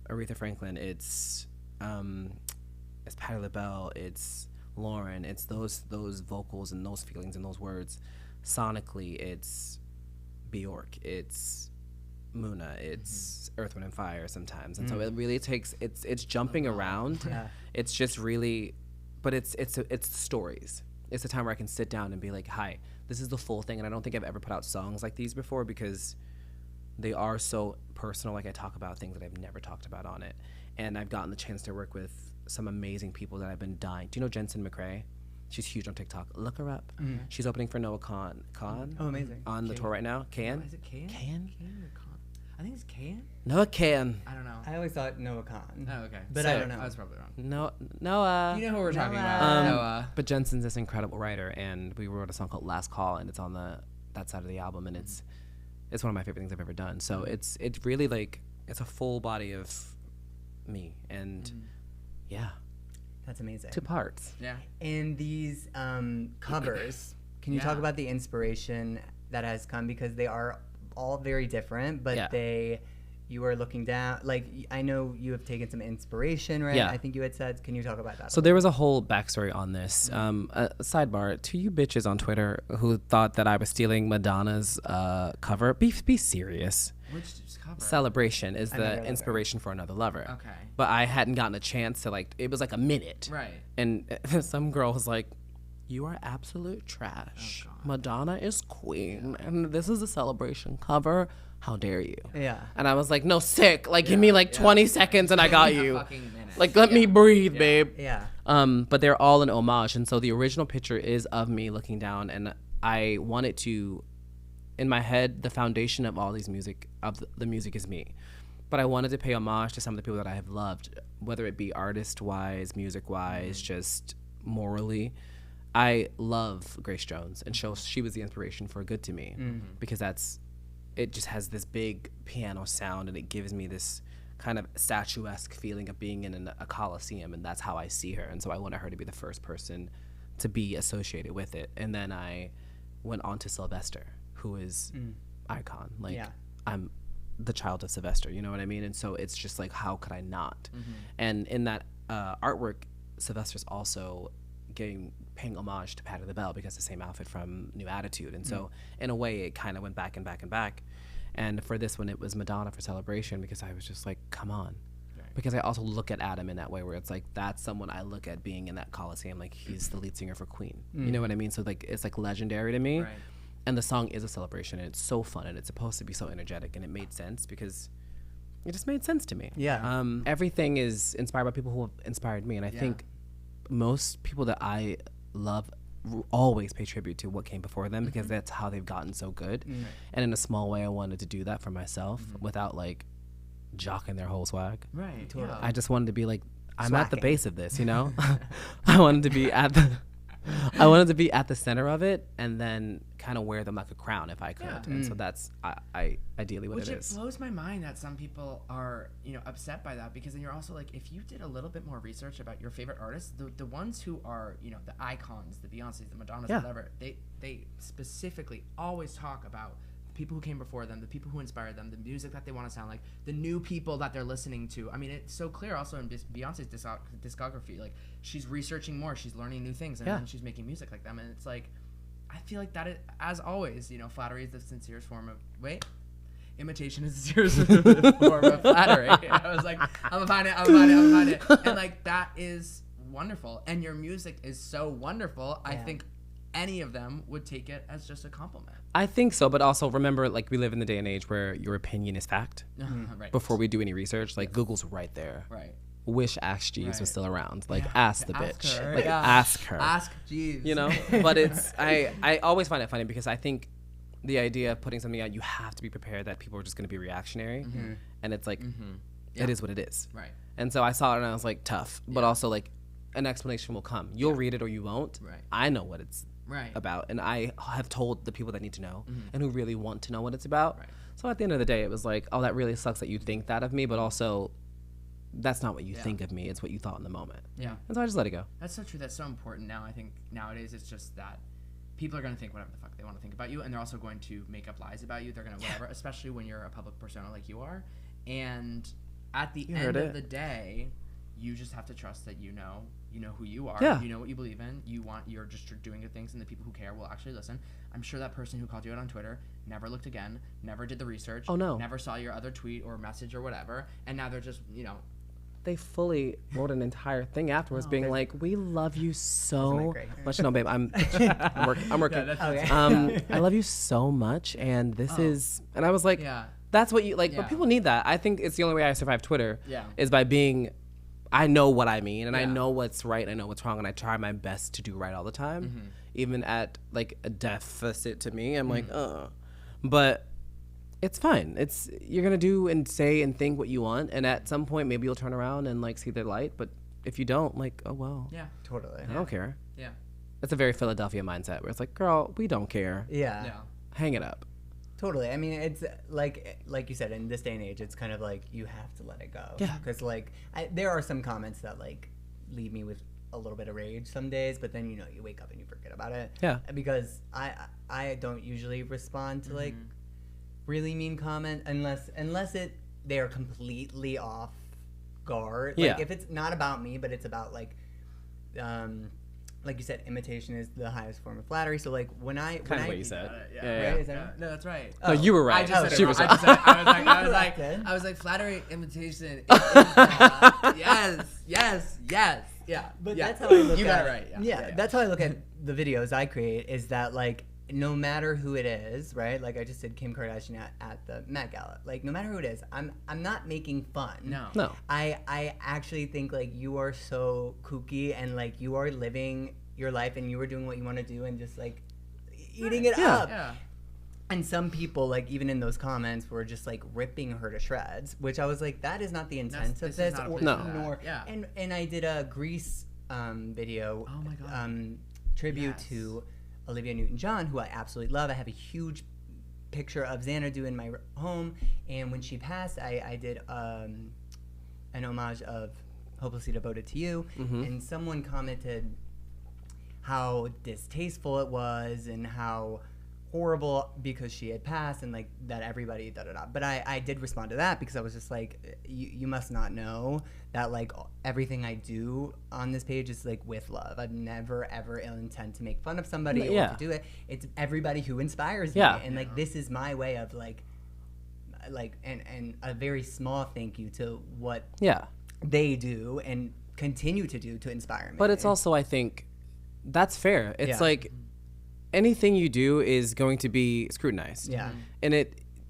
Speaker 3: Aretha Franklin, it's Patti LaBelle, it's Lauren, it's those vocals and those feelings and those words. Sonically, it's Bjork, it's Muna, it's Earth, Wind, and Fire sometimes. And so it really takes, it's jumping around. Yeah. It's just really, but it's stories. It's a time where I can sit down and be like, hi, this is the full thing. And I don't think I've ever put out songs like these before because they are so personal. Like, I talk about things that I've never talked about on it. And I've gotten the chance to work with some amazing people that I've been dying. Do you know Jensen McCrae? She's huge on TikTok. Look her up. She's opening for Noah Khan.
Speaker 1: Oh, amazing.
Speaker 3: On the tour right now. Can?
Speaker 2: Is it Can?
Speaker 3: Can?
Speaker 2: Can or Khan? I think it's Can.
Speaker 3: Noah Can.
Speaker 2: I don't know.
Speaker 1: I always thought Noah Khan.
Speaker 2: Oh, okay.
Speaker 1: But
Speaker 2: so,
Speaker 1: I don't know.
Speaker 2: I was probably wrong.
Speaker 3: Noah.
Speaker 2: You know who we're talking about. Noah.
Speaker 3: But Jensen's this incredible writer, and we wrote a song called Last Call, and it's on that side of the album, and it's one of my favorite things I've ever done. So it's really like, it's a full body of me, and yeah.
Speaker 1: That's amazing.
Speaker 3: 2 parts.
Speaker 2: Yeah.
Speaker 1: And these covers, can you talk about the inspiration that has come? Because they are all very different, but you are looking down, like, I know you have taken some inspiration, right?
Speaker 3: Yeah.
Speaker 1: I think you had said. Can you talk about that?
Speaker 3: So there was a whole backstory on this. Sidebar, to you bitches on Twitter who thought that I was stealing Madonna's cover, be serious.
Speaker 2: Which cover?
Speaker 3: Celebration is the inspiration for Another Lover.
Speaker 2: Okay.
Speaker 3: But I hadn't gotten a chance to, like, it was like a minute.
Speaker 2: Right.
Speaker 3: And some girl was like, you are absolute trash. Oh, Madonna is queen, and this is a Celebration cover. How dare you?
Speaker 1: Yeah.
Speaker 3: And I was like, no, sick. Like, give me like 20 seconds and I got you. Like, let me breathe, babe.
Speaker 1: Yeah.
Speaker 3: But they're all an homage. And so the original picture is of me looking down, and I wanted to, in my head, the foundation of all these music, of the music is me. But I wanted to pay homage to some of the people that I have loved, whether it be artist-wise, music-wise, just morally. I love Grace Jones, and she was the inspiration for Good to Me, because it just has this big piano sound, and it gives me this kind of statuesque feeling of being in a coliseum, and that's how I see her. And so I wanted her to be the first person to be associated with it. And then I went on to Sylvester, who is icon. Like, I'm the child of Sylvester, you know what I mean? And so it's just like, how could I not? And in that artwork, Sylvester's also paying homage to Patti LaBelle, because the same outfit from New Attitude. And so in a way, it kind of went back and back and back. And for this one, it was Madonna for Celebration, because I was just like, come on. Right. Because I also look at Adam in that way, where it's like, that's someone I look at being in that Coliseum, like, he's the lead singer for Queen. You know what I mean? So, like, it's like legendary to me. Right. And the song is a celebration, and it's so fun, and it's supposed to be so energetic, and it made sense because it just made sense to me. Yeah. Everything is inspired by people who have inspired me, and I think most people that I love always pay tribute to what came before them, because that's how they've gotten so good. And in a small way, I wanted to do that for myself without, like, jocking their whole swag.
Speaker 2: Right. Totally.
Speaker 3: I just wanted to be like, I'm at the base of this, you know? I wanted to be at the center of it, and then kind of wear them like a crown if I could. Yeah. And so that's I ideally what it is.
Speaker 2: Which it blows my mind that some people are, upset by that, because then you're also like, if you did a little bit more research about your favorite artists, the ones who are, the icons, the Beyoncés, the Madonnas, whatever, they specifically always talk about people who came before them, the people who inspired them, the music that they want to sound like, the new people that they're listening to. I mean, it's so clear also in Beyonce's discography. Like, she's researching more, she's learning new things, and then she's making music like them. And it's like, I feel like that is, as always, you know, flattery is the sincerest form of imitation is the sincerest form of flattery. I was like, I'm gonna find it. And like, that is wonderful. And your music is so wonderful. I think any of them would take it as just a compliment.
Speaker 3: I think so, but also remember, like, we live in the day and age where your opinion is fact.
Speaker 2: Right.
Speaker 3: Before we do any research, like, Google's right there.
Speaker 2: Right.
Speaker 3: Wish Ask Jeeves was still around. Like, ask the bitch.
Speaker 2: her.
Speaker 3: Like,
Speaker 2: Yeah.
Speaker 3: ask her.
Speaker 2: Ask Jeeves.
Speaker 3: You know? But it's, I always find it funny because I think the idea of putting something out, you have to be prepared that people are just going to be reactionary. And it's like, it is what it is.
Speaker 2: Right.
Speaker 3: And so I saw it and I was like, tough. But also, like, an explanation will come. You'll read it or you won't.
Speaker 2: Right.
Speaker 3: I know what it's about. And I have told the people that need to know and who really want to know what it's about.
Speaker 2: Right.
Speaker 3: So at the end of the day, it was like, oh, that really sucks that you think that of me. But also, that's not what you think of me. It's what you thought in the moment.
Speaker 2: Yeah.
Speaker 3: And so I just let it go.
Speaker 2: That's so true. That's so important now. I think nowadays it's just that people are going to think whatever the fuck they want to think about you, and they're also going to make up lies about you. They're going to whatever, especially when you're a public persona like you are. And at the end of the day, you just have to trust that you know who you are.
Speaker 3: Yeah.
Speaker 2: You know what you believe in. You're just doing good things, and the people who care will actually listen. I'm sure that person who called you out on Twitter never looked again, never did the research.
Speaker 3: Oh, no.
Speaker 2: Never saw your other tweet or message or whatever, and now they're just, you know.
Speaker 3: They fully wrote an entire thing afterwards being like, we love you so much. No, babe, I'm working. I love you so much, and this is, and I was like, that's what you, like, but people need that. I think it's the only way I survive Twitter is by being, I know what I mean, and I know what's right, I know what's wrong, and I try my best to do right all the time, even at, like, a deficit to me. I'm like, but it's fine. It's, you're gonna do and say and think what you want, and at some point maybe you'll turn around and, like, see the light. But if you don't, like, oh well.
Speaker 2: Yeah.
Speaker 1: Totally.
Speaker 3: I don't care.
Speaker 2: Yeah.
Speaker 3: It's a very Philadelphia mindset where it's like, girl, we don't care.
Speaker 1: Yeah.
Speaker 3: Hang it up.
Speaker 1: Totally. I mean, it's like you said, in this day and age, it's kind of like you have to let it go.
Speaker 3: Yeah.
Speaker 1: Because like there are some comments that like leave me with a little bit of rage some days, but then, you know, you wake up and you forget about it.
Speaker 3: Yeah.
Speaker 1: Because I don't usually respond to like really mean comment unless they are completely off guard. Like if it's not about me, but it's about like you said, imitation is the highest form of flattery. So like when I
Speaker 3: what you said.
Speaker 2: No, that's right.
Speaker 3: No, you were right.
Speaker 2: She was right. I was like, flattery, imitation. Yes. Yeah.
Speaker 1: But that's how I look at it.
Speaker 2: You got it right.
Speaker 1: Yeah, that's how I look at the videos I create, is that like no matter who it is, right? Like I just did Kim Kardashian at the Met Gala. Like no matter who it is, I'm not making fun.
Speaker 2: No.
Speaker 1: I actually think like you are so kooky and like you are living your life and you are doing what you want to do and just like eating it up.
Speaker 2: Yeah.
Speaker 1: And some people, like even in those comments, were just like ripping her to shreds, which I was like, that is not the intent of this. And I did a Grease video.
Speaker 2: Oh my God.
Speaker 1: Tribute to Olivia Newton-John, who I absolutely love. I have a huge picture of Xanadu in my home, and when she passed, I did an homage of Hopelessly Devoted to You, and someone commented how distasteful it was and how horrible because she had passed and like that everybody da-da-da. But I did respond to that because I was just like, you must not know that like everything I do on this page is like with love. I've never ever ill intent to make fun of somebody or to do it. It's everybody who inspires me, and like this is my way of like and a very small thank you to what they do and continue to do to inspire me.
Speaker 3: But it's also, I think that's fair. It's like anything you do is going to be scrutinized. Yeah. And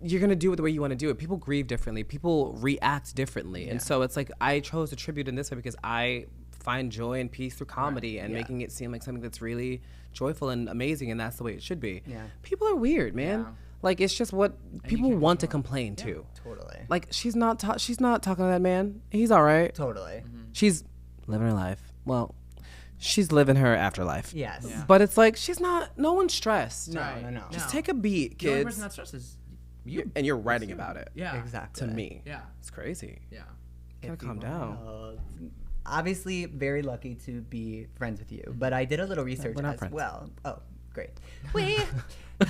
Speaker 3: you're going to do it the way you want to do it. People grieve differently. People react differently. Yeah. And so it's like I chose to tribute in this way because I find joy and peace through comedy and making it seem like something that's really joyful and amazing, and that's the way it should be. Yeah. People are weird, man. Yeah. Like, it's just what people want to complain to.
Speaker 1: Totally.
Speaker 3: Like, she's not talking to that man. He's all right.
Speaker 1: Totally.
Speaker 3: She's living her life. Well, she's living her afterlife.
Speaker 1: Yes. Yeah.
Speaker 3: But it's like, she's not, no one's stressed.
Speaker 1: No.
Speaker 3: Just take a beat, kids.
Speaker 2: The only person that's stressed is you.
Speaker 3: And you're writing about it.
Speaker 2: Yeah.
Speaker 1: Exactly.
Speaker 3: To me.
Speaker 2: Yeah.
Speaker 3: It's crazy.
Speaker 2: Yeah.
Speaker 3: Gotta calm down.
Speaker 1: Obviously, very lucky to be friends with you, but I did a little research as well. Oh, Great. We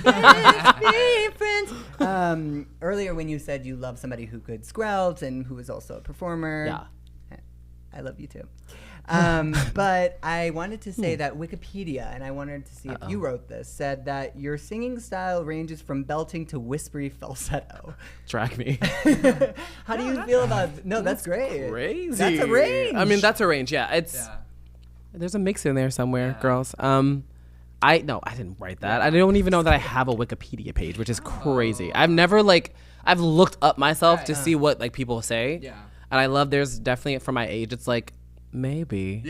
Speaker 1: can't be friends. Earlier when you said you love somebody who could squelch and who is also a performer.
Speaker 3: Yeah.
Speaker 1: I love you too. But I wanted to say that Wikipedia, and I wanted to see if you wrote this, said that your singing style ranges from belting to whispery falsetto.
Speaker 3: Track me.
Speaker 1: How do you feel about? No, that's great.
Speaker 3: Crazy.
Speaker 1: That's a range.
Speaker 3: I mean, that's a range. Yeah, it's there's a mix in there somewhere, girls. I didn't write that. I don't even know that I have a Wikipedia page, which is crazy. I've never I've looked up myself to see what like people say.
Speaker 2: Yeah.
Speaker 3: And I love there's definitely for my age, it's like maybe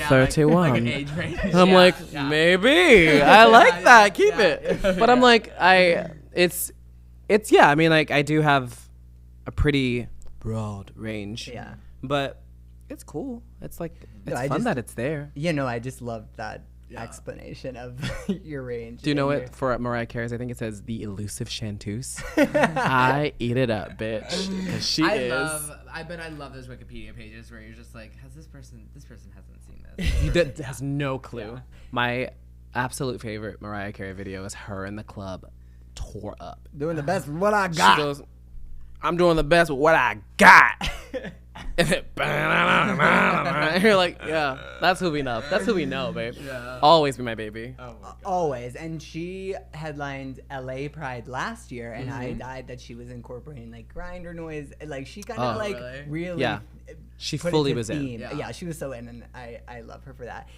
Speaker 2: 31.
Speaker 3: like
Speaker 2: an age range.
Speaker 3: I'm maybe I like that. Keep it. But I'm like it's I mean like I do have a pretty broad range.
Speaker 1: Yeah.
Speaker 3: But it's cool. It's like it's
Speaker 1: I
Speaker 3: fun
Speaker 1: just-
Speaker 3: that it's there.
Speaker 1: I just love that explanation of your range.
Speaker 3: Do you know
Speaker 1: and
Speaker 3: it for Mariah Carey's? I think it says the elusive chanteuse. I eat it up, bitch. 'Cause she is.
Speaker 2: I bet I love those Wikipedia pages where you're just like, this person hasn't seen this.
Speaker 3: He has no clue.
Speaker 2: Yeah.
Speaker 3: My absolute favorite Mariah Carey video is her in the club, tore up.
Speaker 1: Doing the best with what I got.
Speaker 3: She goes, "I'm doing the best with what I got." And you're like, yeah, that's who we know. That's who we know, babe.
Speaker 2: Yeah.
Speaker 3: Always be my baby.
Speaker 2: Oh my God.
Speaker 1: Always. And she headlined LA Pride last year, and I died that she was incorporating like grinder noise. Like she kind of really
Speaker 3: Yeah. She
Speaker 1: put it
Speaker 3: fully
Speaker 1: to
Speaker 3: was in.
Speaker 1: theme. Yeah, she was so in, and I love her for that.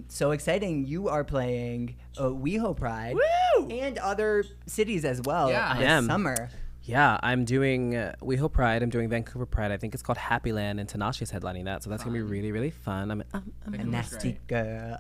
Speaker 1: So exciting! You are playing WeHo Pride and other cities as well
Speaker 2: Yeah.
Speaker 1: this
Speaker 3: I am.
Speaker 1: summer.
Speaker 3: Yeah, I'm doing WeHo Pride. I'm doing Vancouver Pride. I think it's called Happy Land, and Tanashi's headlining that, so that's gonna be really, really fun. I'm
Speaker 1: A
Speaker 2: Vancouver's
Speaker 1: nasty
Speaker 2: great.
Speaker 1: girl.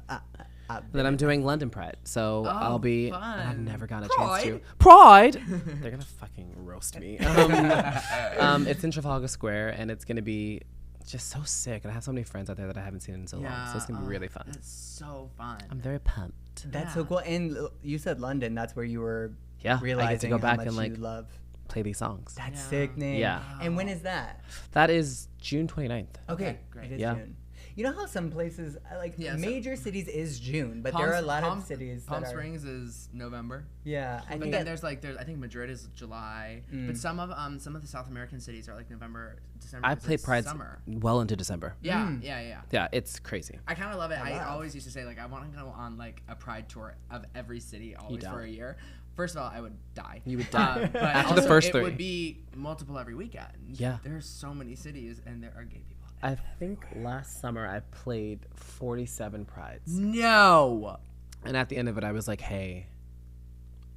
Speaker 3: then I'm doing London Pride, so I'll be.
Speaker 2: fun.
Speaker 3: I've never gotten a
Speaker 2: Pride?
Speaker 3: chance to Pride. They're gonna fucking roast me. It's in Trafalgar Square, and it's gonna be just so sick. And I have so many friends out there that I haven't seen in so long, so it's gonna be really fun.
Speaker 2: That's so fun.
Speaker 3: I'm very pumped.
Speaker 1: That's so cool. And you said London. That's where you were
Speaker 3: Yeah,
Speaker 1: realizing
Speaker 3: I get to go
Speaker 1: how
Speaker 3: back
Speaker 1: much
Speaker 3: and like
Speaker 1: you love.
Speaker 3: play these songs.
Speaker 1: That's sickening.
Speaker 3: Yeah.
Speaker 1: And when is that?
Speaker 3: That is June 29th.
Speaker 1: Okay,
Speaker 2: great.
Speaker 1: It is
Speaker 3: Yeah.
Speaker 1: June. You know how some places, like
Speaker 2: Yeah, so-
Speaker 1: major cities is June, but there are a lot of cities
Speaker 2: Palm
Speaker 1: that are.
Speaker 2: Springs is November.
Speaker 1: Yeah, I
Speaker 2: But
Speaker 1: think
Speaker 2: then
Speaker 1: that,
Speaker 2: I think Madrid is July. But some of the South American cities are like November, December.
Speaker 3: I
Speaker 2: 'cause
Speaker 3: played
Speaker 2: it's
Speaker 3: Pride
Speaker 2: summer.
Speaker 3: well into December.
Speaker 2: Yeah.
Speaker 3: Yeah, it's crazy.
Speaker 2: I kind of love it. I
Speaker 1: wow.
Speaker 2: always used to say like I want to go on like a Pride tour of every city always
Speaker 3: don't.
Speaker 2: for a year. First of all, I would die.
Speaker 3: You would die.
Speaker 2: But
Speaker 3: After the
Speaker 2: also,
Speaker 3: first
Speaker 2: it
Speaker 3: 3.
Speaker 2: would be multiple every weekend.
Speaker 3: Yeah.
Speaker 2: There's so many cities and there are gay people.
Speaker 3: I think last summer I played 47 Prides.
Speaker 2: No.
Speaker 3: And at the end of it, I was like, hey,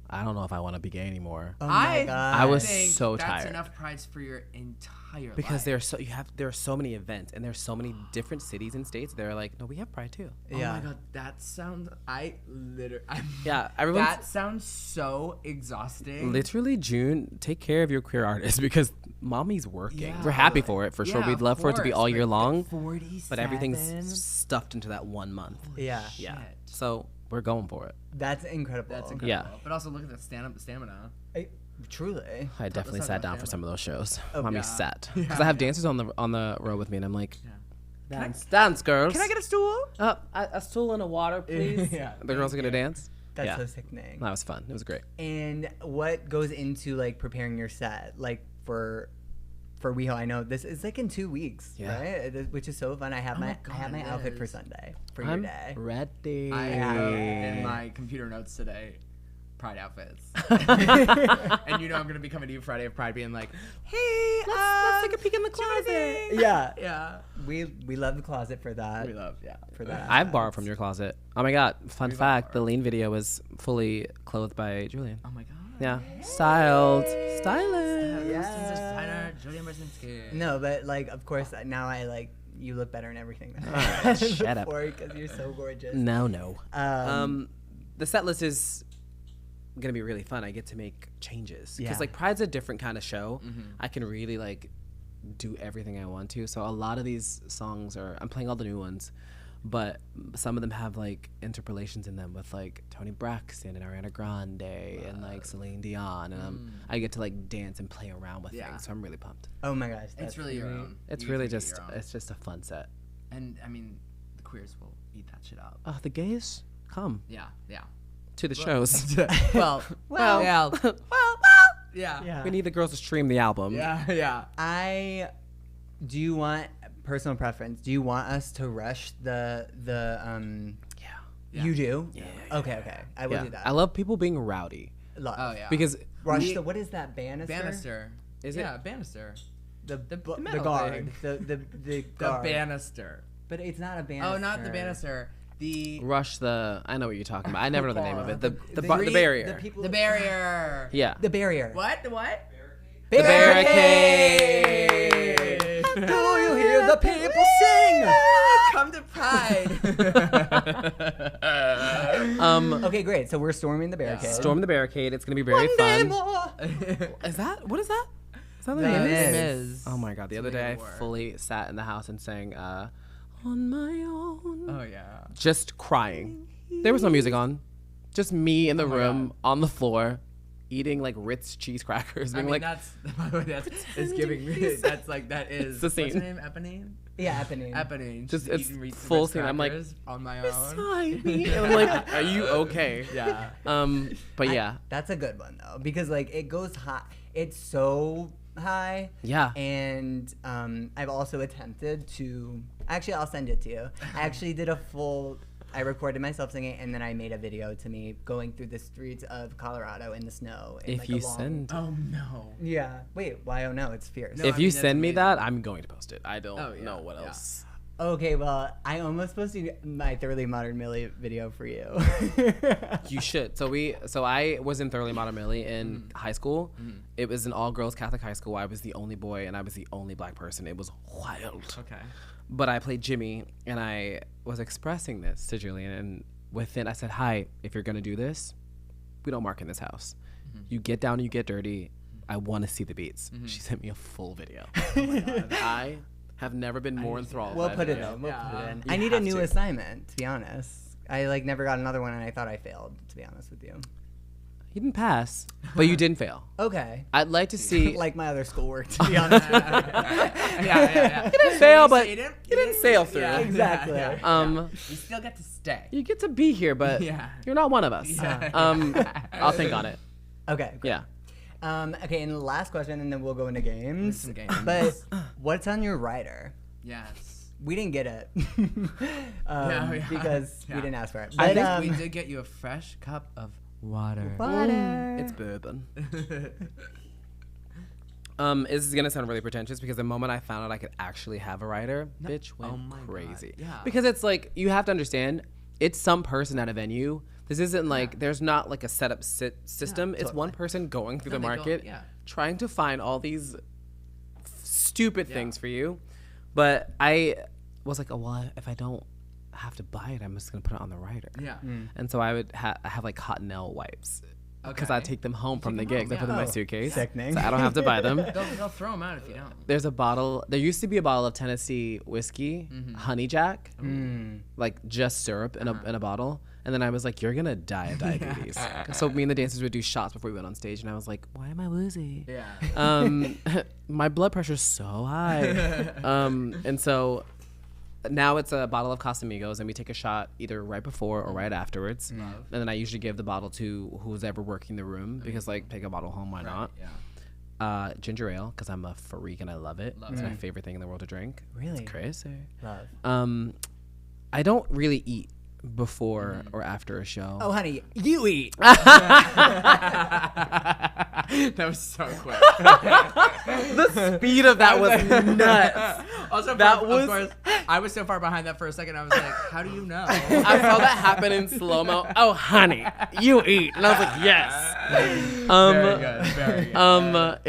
Speaker 3: I don't know if I want to be gay anymore.
Speaker 1: oh my
Speaker 2: I
Speaker 1: god.
Speaker 3: I was
Speaker 2: think
Speaker 3: so
Speaker 2: that's
Speaker 3: tired.
Speaker 2: enough prides for your entire
Speaker 3: Because
Speaker 2: life.
Speaker 3: there are so many events and there's so many different cities and states. They're like, no, we have Pride too.
Speaker 2: Oh
Speaker 1: Yeah.
Speaker 2: my god, that sounds.
Speaker 3: Yeah, everyone's
Speaker 2: That sounds so exhausting.
Speaker 3: literally June. Take care of your queer artists because mommy's working.
Speaker 2: Yeah.
Speaker 3: We're happy for it for sure.
Speaker 2: Yeah,
Speaker 3: We'd love
Speaker 2: of
Speaker 3: for it to be
Speaker 2: course,
Speaker 3: all year
Speaker 2: but
Speaker 3: long,
Speaker 2: 47?
Speaker 3: but everything's stuffed into that 1 month.
Speaker 1: Yeah,
Speaker 3: Yeah,
Speaker 2: Shit.
Speaker 3: so we're going for it.
Speaker 1: that's incredible.
Speaker 2: That's incredible.
Speaker 3: Yeah.
Speaker 2: But also look at that stamina.
Speaker 1: Truly.
Speaker 3: I definitely
Speaker 2: talk
Speaker 3: sat
Speaker 2: about
Speaker 3: down for
Speaker 2: family.
Speaker 3: some of those shows.
Speaker 1: Oh,
Speaker 3: Mommy
Speaker 2: yeah.
Speaker 3: sat because I have dancers on the row with me, and I'm like,
Speaker 2: Yeah.
Speaker 3: dance, girls.
Speaker 2: Can I get a stool?
Speaker 3: a stool and a water, please?
Speaker 1: Yeah.
Speaker 3: The girls are gonna dance.
Speaker 1: That's
Speaker 3: Yeah.
Speaker 1: so sickening.
Speaker 3: That was fun. It was great.
Speaker 1: And what goes into like preparing your set, like for WeHo? I know this is like in 2 weeks,
Speaker 3: Yeah.
Speaker 1: right? Which is so fun. I have
Speaker 2: Oh my
Speaker 1: I have my
Speaker 2: God, it
Speaker 1: outfit for
Speaker 2: is.
Speaker 1: Sunday for your
Speaker 3: I'm
Speaker 1: day.
Speaker 3: ready.
Speaker 2: I have in my computer notes today Pride outfits. And you know I'm gonna be coming to you Friday of Pride being like, hey,
Speaker 3: Let's take a peek in the closet.
Speaker 1: Yeah,
Speaker 2: Yeah.
Speaker 1: we love the closet for that.
Speaker 2: We love, yeah.
Speaker 1: for that.
Speaker 3: I've borrowed from your closet. Oh my god! Fun
Speaker 2: We've
Speaker 3: fact:
Speaker 2: all
Speaker 3: the lean video was fully clothed by Julian.
Speaker 2: Oh my god.
Speaker 3: Yeah, styled, stylish.
Speaker 1: Yeah.
Speaker 2: Designer Julian Burzynski.
Speaker 1: No, but like of course now I like you look better in everything than
Speaker 3: Alright, shut up.
Speaker 1: because you're so gorgeous.
Speaker 3: No.
Speaker 1: Um,
Speaker 3: The set list is gonna be really fun. I get to make changes because
Speaker 1: Yeah.
Speaker 3: like Pride's a different kind of show. I can really like do everything I want to. So a lot of these songs I'm playing all the new ones, but some of them have like interpolations in them with like Toni Braxton and Ariana Grande and like Celine Dion, and I get to like dance and play around with
Speaker 2: Yeah.
Speaker 3: things. So I'm really pumped.
Speaker 1: oh my gosh, that's
Speaker 2: It's really your
Speaker 1: great.
Speaker 2: own.
Speaker 3: It's
Speaker 2: You
Speaker 3: really
Speaker 2: get to
Speaker 3: just
Speaker 2: get your own.
Speaker 3: it's just a fun set.
Speaker 2: And I mean, the queers will eat that shit up.
Speaker 3: Oh, the gays, come.
Speaker 2: Yeah, yeah.
Speaker 3: to the shows.
Speaker 2: well,
Speaker 1: Well.
Speaker 2: yeah. Yeah.
Speaker 1: Yeah.
Speaker 3: We need the girls to stream the album.
Speaker 2: Yeah.
Speaker 1: Do you want personal preference? Do you want us to rush the
Speaker 3: Yeah.
Speaker 1: You do?
Speaker 3: Yeah.
Speaker 1: Okay. I will do that.
Speaker 3: I love people being rowdy
Speaker 1: Love.
Speaker 2: Oh yeah.
Speaker 3: because
Speaker 1: Rush the what is that banister?
Speaker 2: Banister.
Speaker 3: Is it?
Speaker 2: Yeah, banister.
Speaker 1: The
Speaker 2: metal
Speaker 1: guard.
Speaker 2: thing.
Speaker 1: The
Speaker 2: The
Speaker 1: guard.
Speaker 2: banister.
Speaker 1: But it's not a banister.
Speaker 2: Oh, not the banister. The
Speaker 3: rush the. I know what you're talking about. I never know the name of it. The
Speaker 1: The
Speaker 3: barrier.
Speaker 1: The people.
Speaker 2: the barrier.
Speaker 3: Yeah.
Speaker 1: The barrier.
Speaker 2: What? The what?
Speaker 3: The
Speaker 1: barricade. Do you hear the people sing?
Speaker 2: Come to Pride.
Speaker 1: Okay, great. So we're storming the barricade.
Speaker 3: Storm the barricade. It's gonna be very
Speaker 1: One day
Speaker 3: fun.
Speaker 1: more.
Speaker 3: Is that what is that? Is that the
Speaker 1: The
Speaker 3: name?
Speaker 1: Miz.
Speaker 3: Oh my god! The other day I fully sat in the house and sang "On My Own."
Speaker 2: Oh yeah.
Speaker 3: Just crying. There was no music on. Just me in the room on the floor, eating like Ritz cheese crackers,
Speaker 2: I
Speaker 3: being
Speaker 2: mean,
Speaker 3: like,
Speaker 2: that's by the way, it's giving me. That's like that is.
Speaker 3: It's the
Speaker 2: What's
Speaker 3: scene.
Speaker 2: her name? Eponine.
Speaker 1: Yeah, happening.
Speaker 2: Eponine.
Speaker 3: Just
Speaker 2: She's
Speaker 3: it's
Speaker 2: eating
Speaker 3: full
Speaker 2: Ritz
Speaker 3: scene. I'm like,
Speaker 2: crackers on my own.
Speaker 3: beside me. And I'm like, are you okay?
Speaker 2: Yeah.
Speaker 3: But yeah,
Speaker 1: That's a good one though, because like it goes high. It's so high.
Speaker 3: yeah.
Speaker 1: And I've also attempted to. Actually, I'll send it to you. I actually did a full. I recorded myself singing, and then I made a video to me going through the streets of Colorado in the snow. In
Speaker 3: If
Speaker 1: like
Speaker 3: you
Speaker 1: a long,
Speaker 3: send,
Speaker 2: Oh no.
Speaker 1: Yeah. Wait. Why? Oh no, it's fierce.
Speaker 2: No,
Speaker 3: if
Speaker 2: I
Speaker 3: you
Speaker 2: mean, that's
Speaker 3: send me
Speaker 2: amazing.
Speaker 3: that, I'm going to post it. I don't
Speaker 2: Oh, yeah,
Speaker 3: know what
Speaker 2: yeah.
Speaker 3: else.
Speaker 1: Okay. Well, I almost posted my Thoroughly Modern Millie video for you.
Speaker 3: You should. So I was in Thoroughly Modern Millie in high school. It was an all-girls Catholic high school. I was the only boy and I was the only black person. It was wild.
Speaker 2: Okay.
Speaker 3: But I played Jimmy and I was expressing this to Julian, and within I said, "Hi, if you're gonna do this, we don't mark in this house. You get down and you get dirty. I want to see the beats." She sent me a full video. I have never been more enthralled.
Speaker 1: We'll
Speaker 3: by
Speaker 1: put
Speaker 3: the
Speaker 1: it
Speaker 3: video.
Speaker 1: in. We'll put it in.
Speaker 3: You
Speaker 1: I need a
Speaker 3: have
Speaker 1: new
Speaker 3: to.
Speaker 1: assignment. To be honest, I like never got another one, and I thought I failed. To be honest with you.
Speaker 3: You didn't pass, but you didn't fail.
Speaker 1: Okay.
Speaker 3: I'd like to see.
Speaker 1: Like my other schoolwork, to be honest.
Speaker 2: Yeah.
Speaker 3: You didn't fail, but
Speaker 2: You
Speaker 3: you
Speaker 2: didn't-
Speaker 3: didn't sail through.
Speaker 2: Yeah,
Speaker 1: Exactly.
Speaker 2: yeah. You still get to stay.
Speaker 3: You get to be here, but
Speaker 2: Yeah.
Speaker 3: you're not one of us.
Speaker 2: Yeah.
Speaker 3: I'll think on it.
Speaker 1: Okay. Great.
Speaker 3: Yeah.
Speaker 1: Okay, and the last question, and then we'll go into games.
Speaker 2: Some games.
Speaker 1: But what's on your rider?
Speaker 2: Yes.
Speaker 1: We didn't get it
Speaker 2: Yeah.
Speaker 1: because we
Speaker 2: Yeah.
Speaker 1: didn't ask for it.
Speaker 3: I
Speaker 1: But,
Speaker 3: think
Speaker 2: We did get you a fresh cup of water.
Speaker 1: water.
Speaker 3: It's bourbon. This is gonna sound really pretentious because the moment I found out I could actually have a rider, bitch went
Speaker 2: Oh my God.
Speaker 3: crazy.
Speaker 2: Yeah.
Speaker 3: Because it's like you have to understand, it's some person at a venue. This isn't like there's not like a setup system. It's one person going through the
Speaker 2: No, they go-
Speaker 3: market,
Speaker 2: yeah.
Speaker 3: trying to find all these stupid things for you. But I was like, oh well, if I don't have to buy it, I'm just gonna put it on the rider.
Speaker 2: Yeah.
Speaker 3: And so I would I have like cottonelle wipes because I
Speaker 2: Okay.
Speaker 3: take them home from the
Speaker 2: them home,
Speaker 3: gigs. I put them in
Speaker 2: yeah.
Speaker 3: my suitcase,
Speaker 1: Sickening.
Speaker 3: so I don't have to buy them.
Speaker 2: They'll throw them out if you don't.
Speaker 3: There's a bottle. There used to be a bottle of Tennessee whiskey, Honey Jack, like just syrup in a bottle. And then I was like, "You're gonna die of diabetes." So me and the dancers would do shots before we went on stage, and I was like, "Why am I woozy?"
Speaker 2: Yeah.
Speaker 3: My blood pressure's so high. And so now it's a bottle of Casamigos, and we take a shot either right before or right afterwards. And then I usually give the bottle to who's ever working the room because, like, take a bottle home, why not?
Speaker 2: Yeah.
Speaker 3: Ginger ale, because I'm a freak and I love it. It's my favorite thing in the world to drink.
Speaker 1: Really?
Speaker 3: It's crazy.
Speaker 1: Love.
Speaker 3: I don't really eat before or after a show.
Speaker 1: Oh, honey, you eat.
Speaker 2: That was so quick.
Speaker 3: The speed of that was nuts.
Speaker 2: Also,
Speaker 3: That
Speaker 2: of
Speaker 3: was-
Speaker 2: course, I was so far behind that for a second. I was like, "How do you know?"
Speaker 3: I saw that happen in slow mo. Oh, honey, you eat, and I was like, yes.
Speaker 2: Very good. Very good.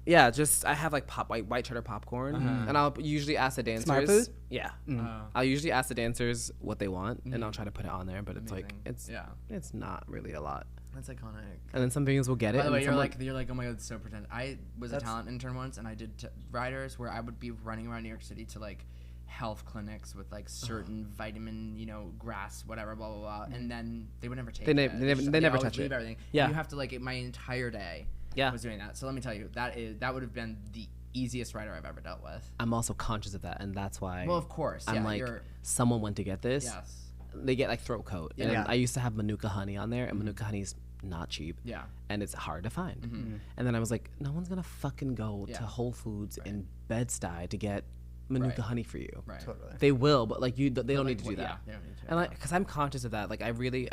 Speaker 3: It's just I have like white cheddar popcorn, and I'll usually ask the dancers.
Speaker 1: Smart food?
Speaker 3: Yeah,
Speaker 2: Oh.
Speaker 3: I'll usually ask the dancers what they want, and I'll try to put it on there. But it's like
Speaker 2: Amazing.
Speaker 3: it's not really a lot.
Speaker 2: That's iconic.
Speaker 3: And then some venues will get it.
Speaker 2: By the way,
Speaker 3: and
Speaker 2: you're
Speaker 3: someone-
Speaker 2: like, oh my god, it's so pretend. I was a talent intern once, and I did riders where I would be running around New York City to like health clinics with like certain vitamin, grass, whatever, blah blah blah, and then they would never take
Speaker 3: They
Speaker 2: it.
Speaker 3: never
Speaker 2: always
Speaker 3: touch
Speaker 2: leave
Speaker 3: it.
Speaker 2: everything.
Speaker 3: Yeah.
Speaker 2: You have to like my entire day.
Speaker 3: Yeah.
Speaker 2: Was doing that. So let me tell you, that would have been the easiest rider I've ever dealt with.
Speaker 3: I'm also conscious of that, and that's why.
Speaker 2: Well, of course.
Speaker 3: I'm
Speaker 2: yeah,
Speaker 3: like,
Speaker 2: you're,
Speaker 3: someone went to get this.
Speaker 2: yes.
Speaker 3: they get like throat coat. And
Speaker 1: Yeah.
Speaker 3: I used to have Manuka honey on there, and Manuka honey's not cheap.
Speaker 2: Yeah.
Speaker 3: And it's hard to find. And then I was like, no one's gonna fucking go to Whole Foods in Bed-Stuy to get Manuka honey for you.
Speaker 2: Right.
Speaker 1: Totally.
Speaker 3: They will, but like they don't need to do that.
Speaker 2: Yeah, they don't need to.
Speaker 3: And like, because I'm conscious of that. Like I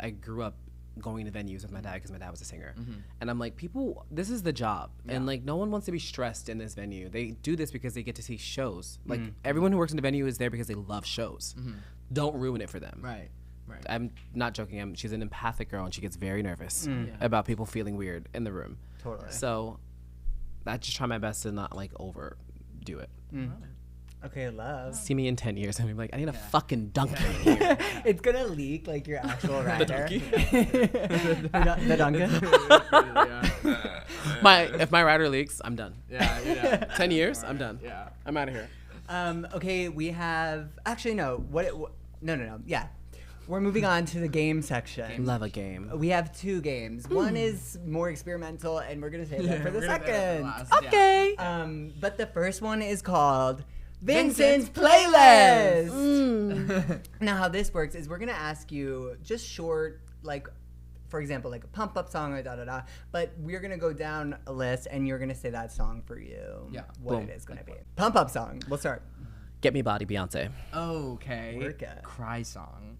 Speaker 3: grew up going to venues with my dad because my dad was a singer, and I'm like, people, this is the job, and like no one wants to be stressed in this venue. They do this because they get to see shows. Like everyone who works in the venue is there because they love shows. Don't ruin it for them.
Speaker 2: Right. Right.
Speaker 3: I'm not joking. She's an empathic girl, and she gets very nervous about people feeling weird in the room.
Speaker 1: Totally.
Speaker 3: So I just try my best to not like overdo it.
Speaker 1: Okay, love.
Speaker 3: See me in 10 years and be like, I need a fucking donkey in here.
Speaker 1: It's gonna leak like your actual rider.
Speaker 3: donkey?
Speaker 1: The Duncan.
Speaker 3: If my rider leaks, I'm done.
Speaker 2: Yeah.
Speaker 3: 10 years, I'm done.
Speaker 2: Yeah.
Speaker 3: I'm out of here.
Speaker 1: Okay, we have actually no. No. Yeah, we're moving on to the game section.
Speaker 3: Love a game.
Speaker 1: We have 2 games. One is more experimental, and we're gonna save that for the
Speaker 2: we're gonna save that for
Speaker 1: second.
Speaker 2: last,
Speaker 3: Okay.
Speaker 1: But the first one is called Vincent's Playlist. Now, how this works is we're gonna ask you just short, like, for example, like a pump up song or da da da. But we're gonna go down a list, and you're gonna say that song for you.
Speaker 2: Yeah.
Speaker 1: What
Speaker 3: Boom.
Speaker 1: it is gonna be. Pump up song. We'll start.
Speaker 3: Get Me Body, Beyonce.
Speaker 2: Okay.
Speaker 1: Work it.
Speaker 2: Cry song.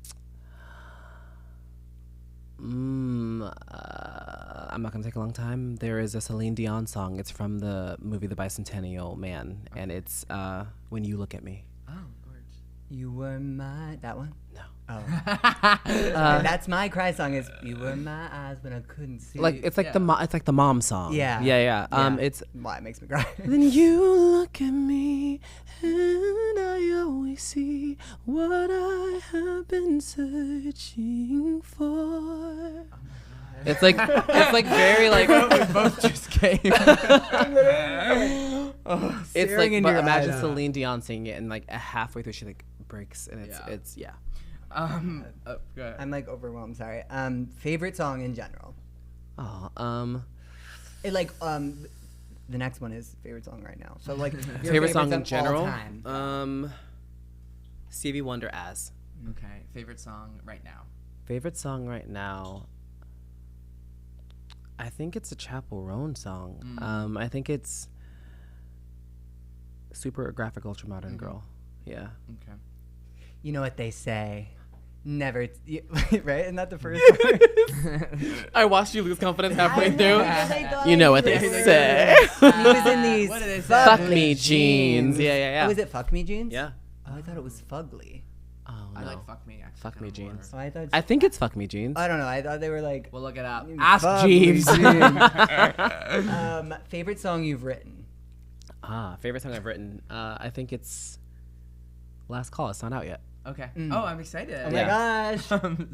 Speaker 3: I'm not gonna take a long time. There is a Celine Dion song. It's from the movie The Bicentennial Man, and it's When You Look at Me.
Speaker 2: Oh, gorgeous.
Speaker 1: You were my that one.
Speaker 3: No.
Speaker 1: Oh, that's my cry song. Is you were my eyes when I couldn't see.
Speaker 3: Like it's like it's like the mom song.
Speaker 1: Yeah.
Speaker 3: Yeah. It's
Speaker 1: why it makes me cry.
Speaker 3: then you look at me and I always see what I have been searching for. It's like very like
Speaker 2: We both just came.
Speaker 3: it's like
Speaker 1: Staring in
Speaker 3: but
Speaker 1: your
Speaker 3: imagine
Speaker 1: eyes.
Speaker 3: Celine Dion singing it and like halfway through she like breaks and it's
Speaker 2: Go ahead.
Speaker 1: I'm like overwhelmed. Sorry. Favorite song in general. It like the next one is favorite song right now. So like your
Speaker 3: favorite song in
Speaker 1: of all
Speaker 3: general.
Speaker 1: time.
Speaker 3: Stevie Wonder As.
Speaker 2: Okay. Favorite song right now.
Speaker 3: Favorite song right now. I think it's a Chapel Roan song. I think it's Super Graphic Ultra Modern Girl. Yeah.
Speaker 2: Okay.
Speaker 1: You know what they say. Never, right? Isn't that the first one?
Speaker 3: I watched you lose confidence halfway through.
Speaker 1: know.
Speaker 3: You know what they say.
Speaker 1: He was in these
Speaker 2: What did they say?
Speaker 3: Fuck me jeans. Yeah.
Speaker 1: Oh, is it Fuck Me Jeans?
Speaker 3: Yeah.
Speaker 1: Oh, I thought it was Fugly.
Speaker 3: Oh no.
Speaker 2: I like Fuck Me. Actually,
Speaker 3: Fuck Me
Speaker 2: kinda more.
Speaker 3: Jeans.
Speaker 1: Oh, I thought.
Speaker 3: I think it's Fuck Me Jeans.
Speaker 1: I don't know. I thought they were like.
Speaker 2: We'll look it up.
Speaker 3: Ask
Speaker 1: Fuck
Speaker 3: Jeeves.
Speaker 1: Me Jeans. Favorite song you've written?
Speaker 3: Favorite song I've written. I think it's Last Call. It's not out yet.
Speaker 2: Okay. Oh, I'm excited.
Speaker 1: Oh my gosh.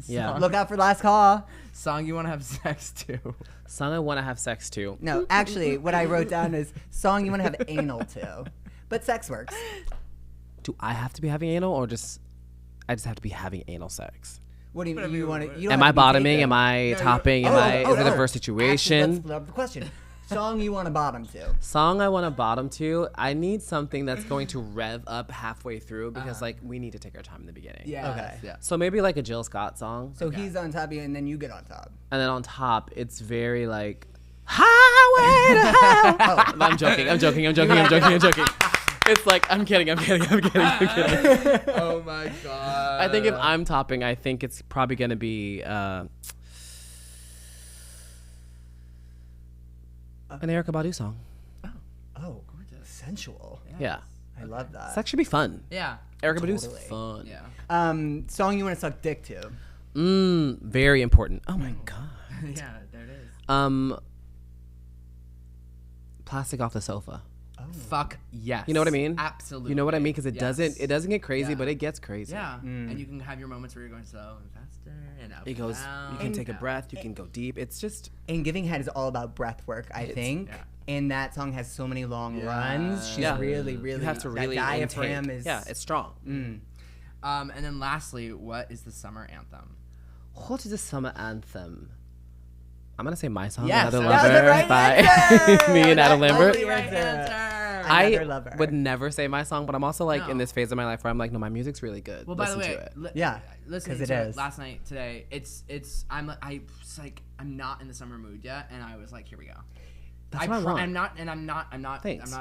Speaker 3: Yeah.
Speaker 1: Look out for Last Call.
Speaker 2: Song you want to have sex to.
Speaker 3: Song I want to have sex to.
Speaker 1: No, actually, what I wrote down is song you want to have anal to. But sex works.
Speaker 3: Do I have to be having anal or just I just have to be having anal sex?
Speaker 1: What do you
Speaker 2: Whatever
Speaker 1: you
Speaker 2: you
Speaker 1: want
Speaker 2: want.
Speaker 1: to? You don't
Speaker 3: Am
Speaker 1: have
Speaker 3: I
Speaker 1: to be
Speaker 3: bottoming?
Speaker 1: taken.
Speaker 3: Am I
Speaker 2: No,
Speaker 3: topping? Is it a verse situation?
Speaker 1: Actually, let's flip up the question. Song you want to bottom to.
Speaker 3: Song I want to bottom to. I need something that's going to rev up halfway through because like we need to take our time in the beginning.
Speaker 2: Yeah.
Speaker 1: Okay.
Speaker 2: Yeah.
Speaker 3: So maybe like a Jill Scott song.
Speaker 1: So he's on top of you, and then you get on top.
Speaker 3: And then on top, it's very like highway to hell.
Speaker 1: Oh.
Speaker 3: I'm joking. It's like I'm kidding.
Speaker 2: Oh my god.
Speaker 3: I think if I'm topping, I think it's probably gonna be an Erykah Badu song.
Speaker 1: Oh, sensual.
Speaker 3: Yeah,
Speaker 1: I love that.
Speaker 3: it's actually be fun.
Speaker 2: Yeah.
Speaker 3: Erykah Badu's
Speaker 1: Totally.
Speaker 3: fun.
Speaker 2: Yeah.
Speaker 1: Song you want to suck dick to.
Speaker 3: Very important. Oh my god.
Speaker 2: Yeah. There it is.
Speaker 3: Plastic Off the Sofa.
Speaker 2: Fuck yes.
Speaker 3: You know what I mean?
Speaker 2: Absolutely.
Speaker 3: You know what I mean? Because it
Speaker 2: Yes.
Speaker 3: doesn't get crazy,
Speaker 2: Yeah.
Speaker 3: but it gets crazy.
Speaker 2: Yeah. And you can have your moments where you're going slow and faster and up.
Speaker 3: It goes.
Speaker 2: And down.
Speaker 3: You can take a breath. You can go deep. It's just.
Speaker 1: And Giving Head is all about breath work, I think.
Speaker 2: yeah.
Speaker 1: And that song has so many long runs. She's
Speaker 3: Yeah.
Speaker 1: really,
Speaker 3: You
Speaker 1: really.
Speaker 3: have to really
Speaker 1: that diaphragm
Speaker 3: intake.
Speaker 1: is.
Speaker 3: Yeah, it's strong.
Speaker 2: And then lastly, what is the summer anthem?
Speaker 3: What is the summer anthem? I'm gonna say my song,
Speaker 2: Yes,
Speaker 3: Another
Speaker 2: that
Speaker 1: was the
Speaker 3: Lover,
Speaker 1: right
Speaker 3: by
Speaker 1: answer!
Speaker 3: me and Adam
Speaker 1: That
Speaker 3: Lambert.
Speaker 1: was the right answer. Another lover.
Speaker 3: would never say my song, but I'm also like
Speaker 2: No.
Speaker 3: in this phase of my life where I'm like, no, my music's really good.
Speaker 2: Well, by the
Speaker 3: Listen
Speaker 2: way,
Speaker 3: to it.
Speaker 1: Yeah,
Speaker 2: listening
Speaker 1: 'cause
Speaker 2: to
Speaker 1: it
Speaker 2: it
Speaker 1: is.
Speaker 2: last night, today, I'm not in the summer mood yet, and I was like, here we go.
Speaker 3: That's what I want.
Speaker 2: I'm not,
Speaker 3: Thanks.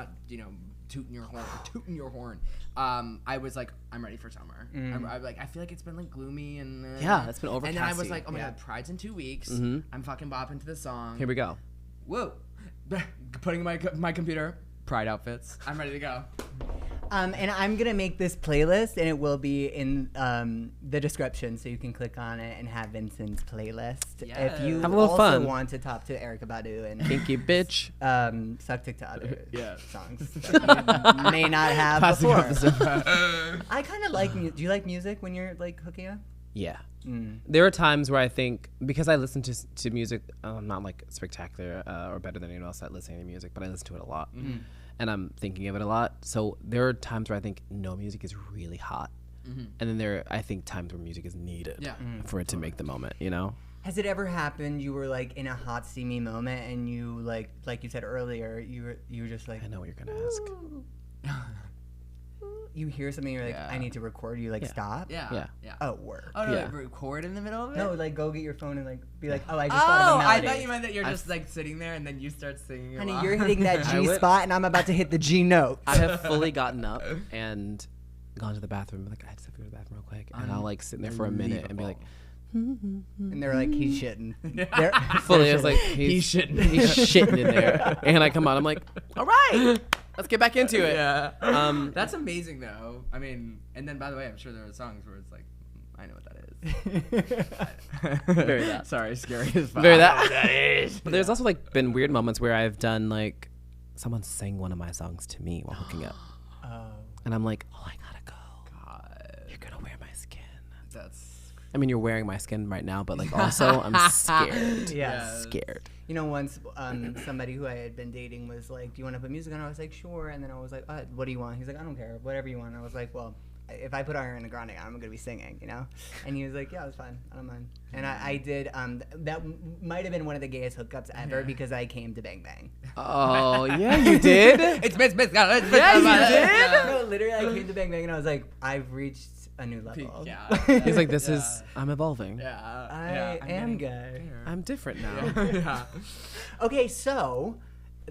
Speaker 2: tooting your horn. I was like, I'm ready for summer. I feel like it's been like gloomy and
Speaker 3: Yeah, it's been
Speaker 2: And then I was
Speaker 3: overcasty.
Speaker 2: like, oh my
Speaker 1: Yeah.
Speaker 2: god, Pride's in 2 weeks.
Speaker 3: Mhm.
Speaker 2: I'm fucking bopping to the song.
Speaker 3: Here we go.
Speaker 2: Whoa, putting my computer. Pride outfits. I'm ready to go.
Speaker 1: And I'm gonna make this playlist, and it will be in the description, so you can click on it and have Vincent's playlist.
Speaker 2: Yes.
Speaker 1: If you
Speaker 3: Have a little
Speaker 1: also
Speaker 3: fun.
Speaker 1: want to talk to Erykah Badu and
Speaker 3: Kinky bitch.
Speaker 1: suck dick to other
Speaker 2: Yeah.
Speaker 1: songs that you may not have
Speaker 2: Passing
Speaker 1: before.
Speaker 2: off the zipper.
Speaker 1: I kind of like music. Do you like music when you're like hooking up?
Speaker 3: Yeah.
Speaker 1: Mm.
Speaker 3: There are times where I think, because I listen to music, I'm not like spectacular or better than anyone else at listening to music, but I listen to it a lot. And I'm thinking of it a lot. So there are times where I think no music is really hot. And then there are, I think, times where music is needed
Speaker 2: Yeah.
Speaker 3: for it to make the moment, you know?
Speaker 1: Has it ever happened you were like in a hot steamy moment and you like you said earlier you were just like
Speaker 3: I know what you're going to ask.
Speaker 1: you hear something you're like
Speaker 2: Yeah.
Speaker 1: I need to record you like
Speaker 3: Yeah.
Speaker 1: stop
Speaker 2: Yeah.
Speaker 3: Yeah.
Speaker 1: oh work
Speaker 2: Oh no,
Speaker 3: Yeah.
Speaker 2: like, record in the middle of it.
Speaker 1: no like go get your phone and like be like oh I just thought of a
Speaker 2: Oh, I
Speaker 1: melody.
Speaker 2: thought you meant that you're just like sitting there and then you start singing.
Speaker 1: Honey,
Speaker 2: along.
Speaker 1: you're hitting that
Speaker 3: I
Speaker 1: G
Speaker 3: would-
Speaker 1: spot and I'm about to hit the G note.
Speaker 3: I have fully gotten up and gone to the bathroom. Like, I just have to go to the bathroom real quick. And I'll like sit there for a minute and be like,
Speaker 1: And they're like he's shitting.
Speaker 3: fully, I was like, he's shitting. He's shitting in there. And I come out, I'm like, all right, let's get back into it.
Speaker 2: Yeah. That's amazing though. I mean, and then by the way, I'm sure there are songs where it's like, I know what that is.
Speaker 3: Very that.
Speaker 2: Sorry, scary as fuck.
Speaker 3: Very that. But there's also like been weird moments where I've done like, someone sang one of my songs to me while hooking up.
Speaker 1: Oh.
Speaker 3: And I'm like, oh, I gotta go.
Speaker 2: God,
Speaker 3: You're gonna wear my skin.
Speaker 2: that's
Speaker 3: I mean, you're wearing my skin right now, but like also I'm scared.
Speaker 1: Yes.
Speaker 3: Scared.
Speaker 1: You know, once somebody who I had been dating was like, "Do you want to put music on?" I was like, "Sure." And then I was like, "What do you want?" He's like, "I don't care, whatever you want." I was like, "Well, if I put Ariana Grande on, I'm gonna be singing, you know." And he was like, "Yeah, it's fine. I don't mind." And I did. That might have been one of the gayest hookups ever because I came to Bang Bang.
Speaker 3: Oh, yeah, you did?
Speaker 2: it's Miss.
Speaker 3: Yeah, you did?
Speaker 1: No, literally, I came to Bang Bang and I was like, "I've reached a new level."
Speaker 2: Yeah.
Speaker 3: He's like, this
Speaker 2: Yeah.
Speaker 3: is, I'm evolving.
Speaker 2: Yeah.
Speaker 1: I am gay.
Speaker 3: I'm different now.
Speaker 2: Yeah.
Speaker 1: Okay, so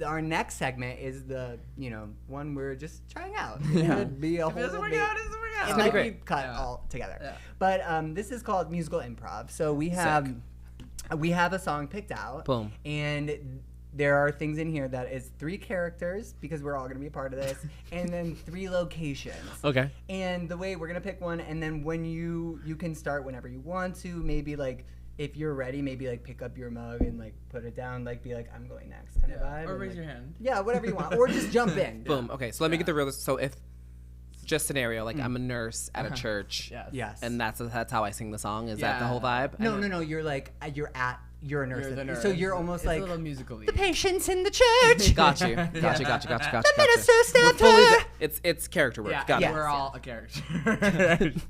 Speaker 1: our next segment is the one we're just trying out. It
Speaker 3: Yeah.
Speaker 1: could be a
Speaker 2: If it doesn't
Speaker 1: whole
Speaker 2: work
Speaker 1: big-
Speaker 2: out, it doesn't work out.
Speaker 1: It
Speaker 3: gonna
Speaker 1: might
Speaker 3: be
Speaker 1: be
Speaker 3: great.
Speaker 1: cut
Speaker 2: Yeah.
Speaker 1: all together.
Speaker 2: Yeah.
Speaker 1: But this is called musical improv. So we have a song picked out.
Speaker 3: Boom.
Speaker 1: And there are things in here that is 3 characters because we're all going to be a part of this, and then 3 locations.
Speaker 3: Okay.
Speaker 1: And the way we're going to pick one, and then when you can start whenever you want to, maybe like if you're ready, maybe like pick up your mug and like put it down, like be like I'm going next kind of vibe.
Speaker 2: Or
Speaker 1: and,
Speaker 2: raise
Speaker 1: like-
Speaker 2: your hand.
Speaker 1: Yeah, whatever you want, or just jump in.
Speaker 3: Boom. Okay, so let me get the real. So if, just scenario, like I'm a nurse at a church.
Speaker 2: Yes.
Speaker 1: Yes.
Speaker 3: And that's how I sing the song. Is that the whole
Speaker 2: Yeah.
Speaker 3: vibe?
Speaker 1: No. You're like you're a nurse.
Speaker 2: You're the nurse.
Speaker 1: So you're almost
Speaker 2: It's
Speaker 1: like
Speaker 2: a little musical.
Speaker 1: the patients in the church.
Speaker 3: Got you. Gotcha.
Speaker 1: The minister stabbed
Speaker 3: Fully
Speaker 1: her.
Speaker 3: It's character work.
Speaker 2: Yeah,
Speaker 3: Got
Speaker 1: yes,
Speaker 3: it.
Speaker 2: we're
Speaker 1: yes.
Speaker 2: all a character.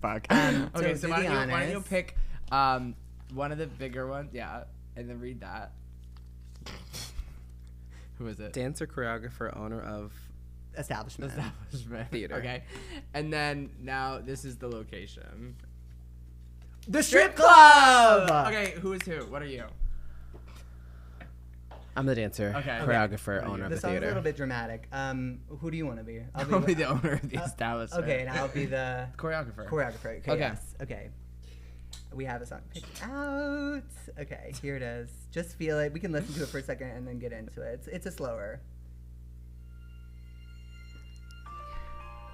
Speaker 2: Fuck. Okay,
Speaker 1: so
Speaker 2: so
Speaker 1: to
Speaker 2: why
Speaker 1: be
Speaker 2: don't you
Speaker 1: honest-
Speaker 2: pick one of the bigger ones? Yeah, and then read that. Who is it?
Speaker 3: Dancer, choreographer, owner of
Speaker 1: Establishment.
Speaker 2: Establishment.
Speaker 3: Theater.
Speaker 2: Okay, and then now this is the location.
Speaker 1: The strip club.
Speaker 2: Okay, who is who? What are you?
Speaker 3: I'm the dancer,
Speaker 2: Okay.
Speaker 3: choreographer,
Speaker 2: Okay.
Speaker 3: owner of
Speaker 1: The
Speaker 3: the
Speaker 1: song's a
Speaker 3: theater.
Speaker 1: little bit dramatic. Who do you want to be?
Speaker 2: I'll be the owner of the establishment.
Speaker 1: Okay, and I'll be the
Speaker 2: choreographer.
Speaker 1: choreographer. Okay.
Speaker 2: Okay.
Speaker 1: Yes. Okay. We have a song picked out. Okay, here it is. Just feel it. We can listen to it for a second and then get into it. It's a slower.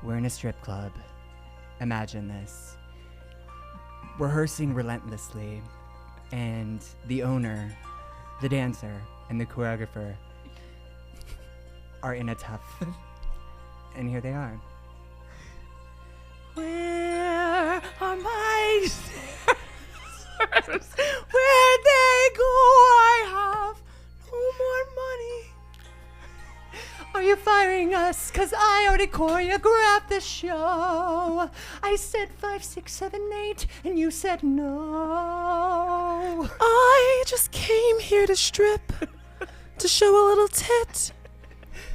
Speaker 1: We're in a strip club. Imagine this. Rehearsing relentlessly, and the owner, the dancer, and the choreographer are in a tough. And here they are. Where are my dancers? Where'd they go? I have no more money. Are you firing us? 'Cause I already choreographed the show. I said 5, 6, 7, 8, and you said no.
Speaker 3: I just came here to strip, to show a little tit,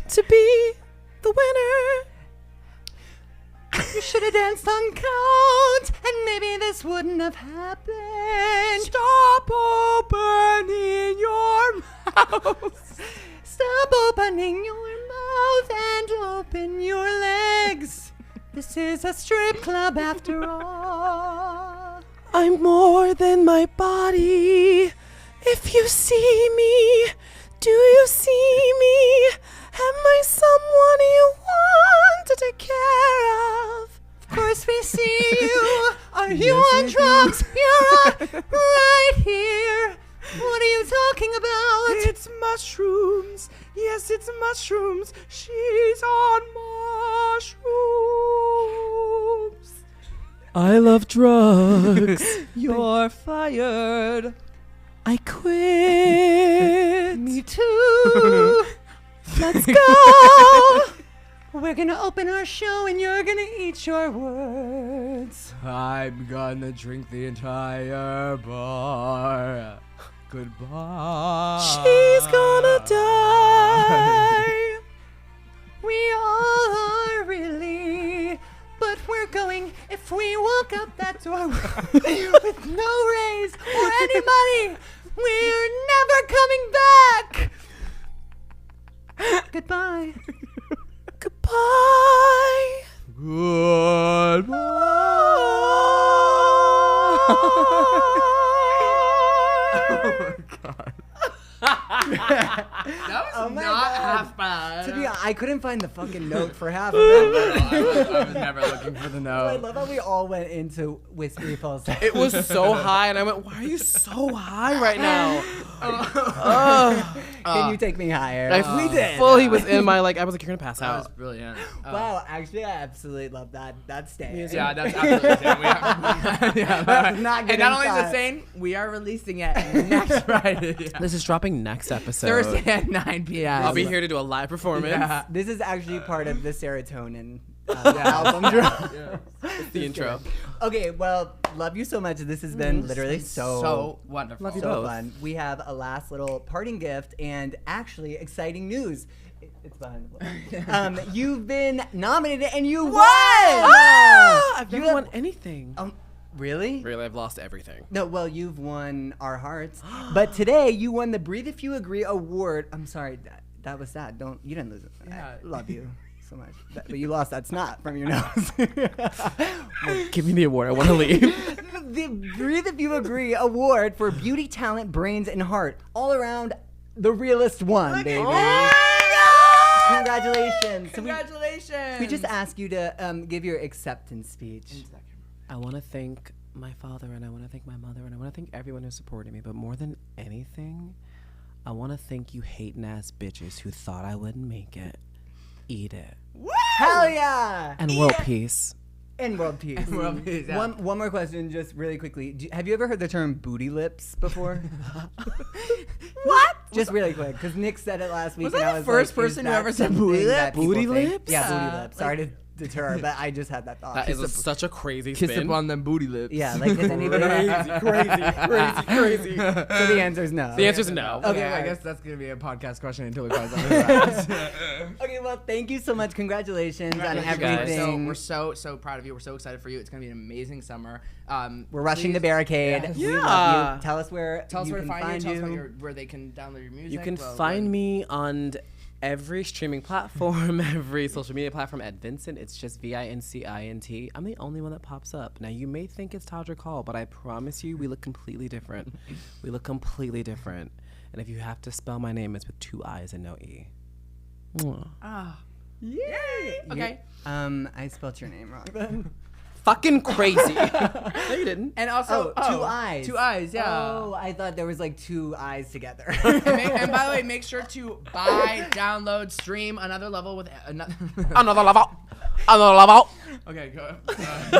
Speaker 3: to be the winner.
Speaker 1: You should have danced on count, and maybe this wouldn't have happened.
Speaker 3: Stop opening your mouth.
Speaker 1: Stop opening your mouth and open your legs. This is a strip club after all.
Speaker 3: I'm more than my body. If you see me, do you see me? Am I someone you want to take care of?
Speaker 1: Of course we see you. Are you on drugs? You're right here. What are you talking about?
Speaker 3: It's mushrooms. Yes, it's mushrooms. She's on mushrooms. I love drugs.
Speaker 2: You're fired.
Speaker 3: I quit.
Speaker 1: Me too.
Speaker 3: Let's go.
Speaker 1: We're gonna open our show and you're gonna eat your words.
Speaker 2: I'm gonna drink the entire bar. Goodbye.
Speaker 3: She's gonna die.
Speaker 1: We all are really, but we're going if we walk out that door with no raise or any money. We're never coming back. Goodbye.
Speaker 3: Goodbye.
Speaker 2: That was not half bad.
Speaker 1: To be honest, I couldn't find the fucking note for half of it.
Speaker 2: I was never looking for the
Speaker 1: I
Speaker 2: note.
Speaker 1: love how we all went into Whispery Falsetto.
Speaker 3: It was so high, and I went, "Why are you so high right now?"
Speaker 1: Can you take me higher?
Speaker 3: I fully was in my I was like, "You're gonna pass
Speaker 2: That was
Speaker 3: out."
Speaker 2: brilliant.
Speaker 1: Wow, actually, I absolutely love that. That's staying.
Speaker 2: Yeah, that's absolutely insane.
Speaker 1: That's not
Speaker 2: and
Speaker 1: getting
Speaker 2: not only is it
Speaker 1: cut.
Speaker 2: insane, we are releasing it next Friday. Yeah.
Speaker 3: This is dropping next episode.
Speaker 2: Thursday at 9 p.m.
Speaker 3: I'll be here to do a live performance.
Speaker 2: Yeah.
Speaker 1: This is actually part of the serotonin album drop.
Speaker 3: It's the intro.
Speaker 1: Okay, well, love you so much. This has been literally
Speaker 2: so wonderful.
Speaker 3: Love you
Speaker 1: so
Speaker 3: both.
Speaker 1: fun. We have a last little parting gift and actually exciting news. It's behind the ball. You've been nominated and you won!
Speaker 3: I've
Speaker 1: You
Speaker 3: never
Speaker 1: have-
Speaker 3: won anything.
Speaker 1: Really?
Speaker 3: Really, I've lost everything.
Speaker 1: No, well, you've won our hearts. But today you won the Breathe If You Agree award. I'm sorry, that was sad. You didn't lose it.
Speaker 2: Yeah.
Speaker 1: I love you so much. But you lost that snot from your nose.
Speaker 3: Give me the award. I want to leave.
Speaker 1: The Breathe If You Agree award for beauty, talent, brains, and heart. All around the realest one, baby. Congratulations. So
Speaker 2: Congratulations.
Speaker 1: we just ask you to give your acceptance speech.
Speaker 3: I want to thank my father, and I want to thank my mother, and I want to thank everyone who supported me. But more than anything, I want to thank you hating ass bitches who thought I wouldn't make it. Eat it.
Speaker 1: Hell yeah!
Speaker 3: And world peace.
Speaker 1: And world peace.
Speaker 2: World peace, yeah.
Speaker 1: One more question, just really quickly. Have you ever heard the term booty lips before?
Speaker 2: What?
Speaker 1: Just really quick, because Nick said it last week.
Speaker 2: Was
Speaker 1: and
Speaker 2: that
Speaker 1: I
Speaker 2: the
Speaker 1: was
Speaker 2: first
Speaker 1: like,
Speaker 2: person
Speaker 1: is
Speaker 2: who
Speaker 1: that
Speaker 2: ever said
Speaker 1: something
Speaker 2: booty
Speaker 1: that
Speaker 2: lips?
Speaker 1: people
Speaker 3: Booty
Speaker 1: think?
Speaker 3: lips?
Speaker 1: Yeah, booty
Speaker 2: Yeah,
Speaker 1: lips. Sorry to deter, but I just had that thought.
Speaker 3: That is such a crazy
Speaker 2: Kiss
Speaker 3: spin.
Speaker 2: up on them booty lips.
Speaker 1: Yeah, like is anybody
Speaker 3: crazy.
Speaker 1: So the answer is no.
Speaker 3: The answer is no.
Speaker 1: Okay,
Speaker 2: I
Speaker 1: right.
Speaker 2: guess that's gonna be a podcast question until we close on
Speaker 1: Okay, well, thank you so much. Congratulations on
Speaker 3: Thank you, guys.
Speaker 1: everything.
Speaker 2: We're so proud of you. We're so excited for you. It's gonna be an amazing summer.
Speaker 1: We're rushing the
Speaker 2: please-
Speaker 1: barricade.
Speaker 2: Yes.
Speaker 1: We
Speaker 3: Yeah.
Speaker 1: love you. Tell us where
Speaker 2: Tell us
Speaker 1: you
Speaker 2: where to
Speaker 1: can
Speaker 2: find you. Tell us
Speaker 1: you.
Speaker 2: about where they can download your music.
Speaker 3: You can
Speaker 2: well,
Speaker 3: find me on every streaming platform, every social media platform at Vincent. It's just VINCINT. I'm the only one that pops up. Now, you may think it's Todrick Hall, but I promise you, we look completely different. We look completely different. And if you have to spell my name, it's with 2 I's and no E. Mwah.
Speaker 2: Ah. Yay! Okay.
Speaker 1: I spelled your name wrong then.
Speaker 3: Fucking crazy. No, you didn't.
Speaker 2: And also,
Speaker 1: 2 eyes.
Speaker 2: 2 eyes, yeah.
Speaker 1: Oh, I thought there was like 2 eyes together.
Speaker 2: And by the way, make sure to buy, download, stream Another Level with
Speaker 3: Another level. I'm gonna love out.
Speaker 2: Okay, go.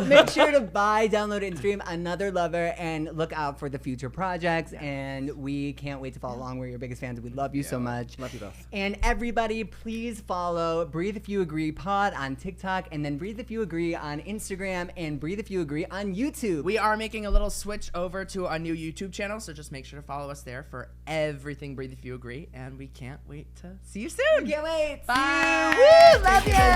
Speaker 1: Make sure to buy, download, and stream Another Lover, and look out for the future projects. And we can't wait to follow along. We're your biggest fans. We love you so much.
Speaker 3: Love you both.
Speaker 1: And everybody, please follow Breathe If You Agree Pod on TikTok, and then Breathe If You Agree on Instagram, and Breathe If You Agree on YouTube.
Speaker 2: We are making a little switch over to a new YouTube channel, so just make sure to follow us there for everything Breathe If You Agree. And we can't wait to see you soon.
Speaker 1: Can't wait.
Speaker 2: Bye.
Speaker 1: See you. Woo, love you.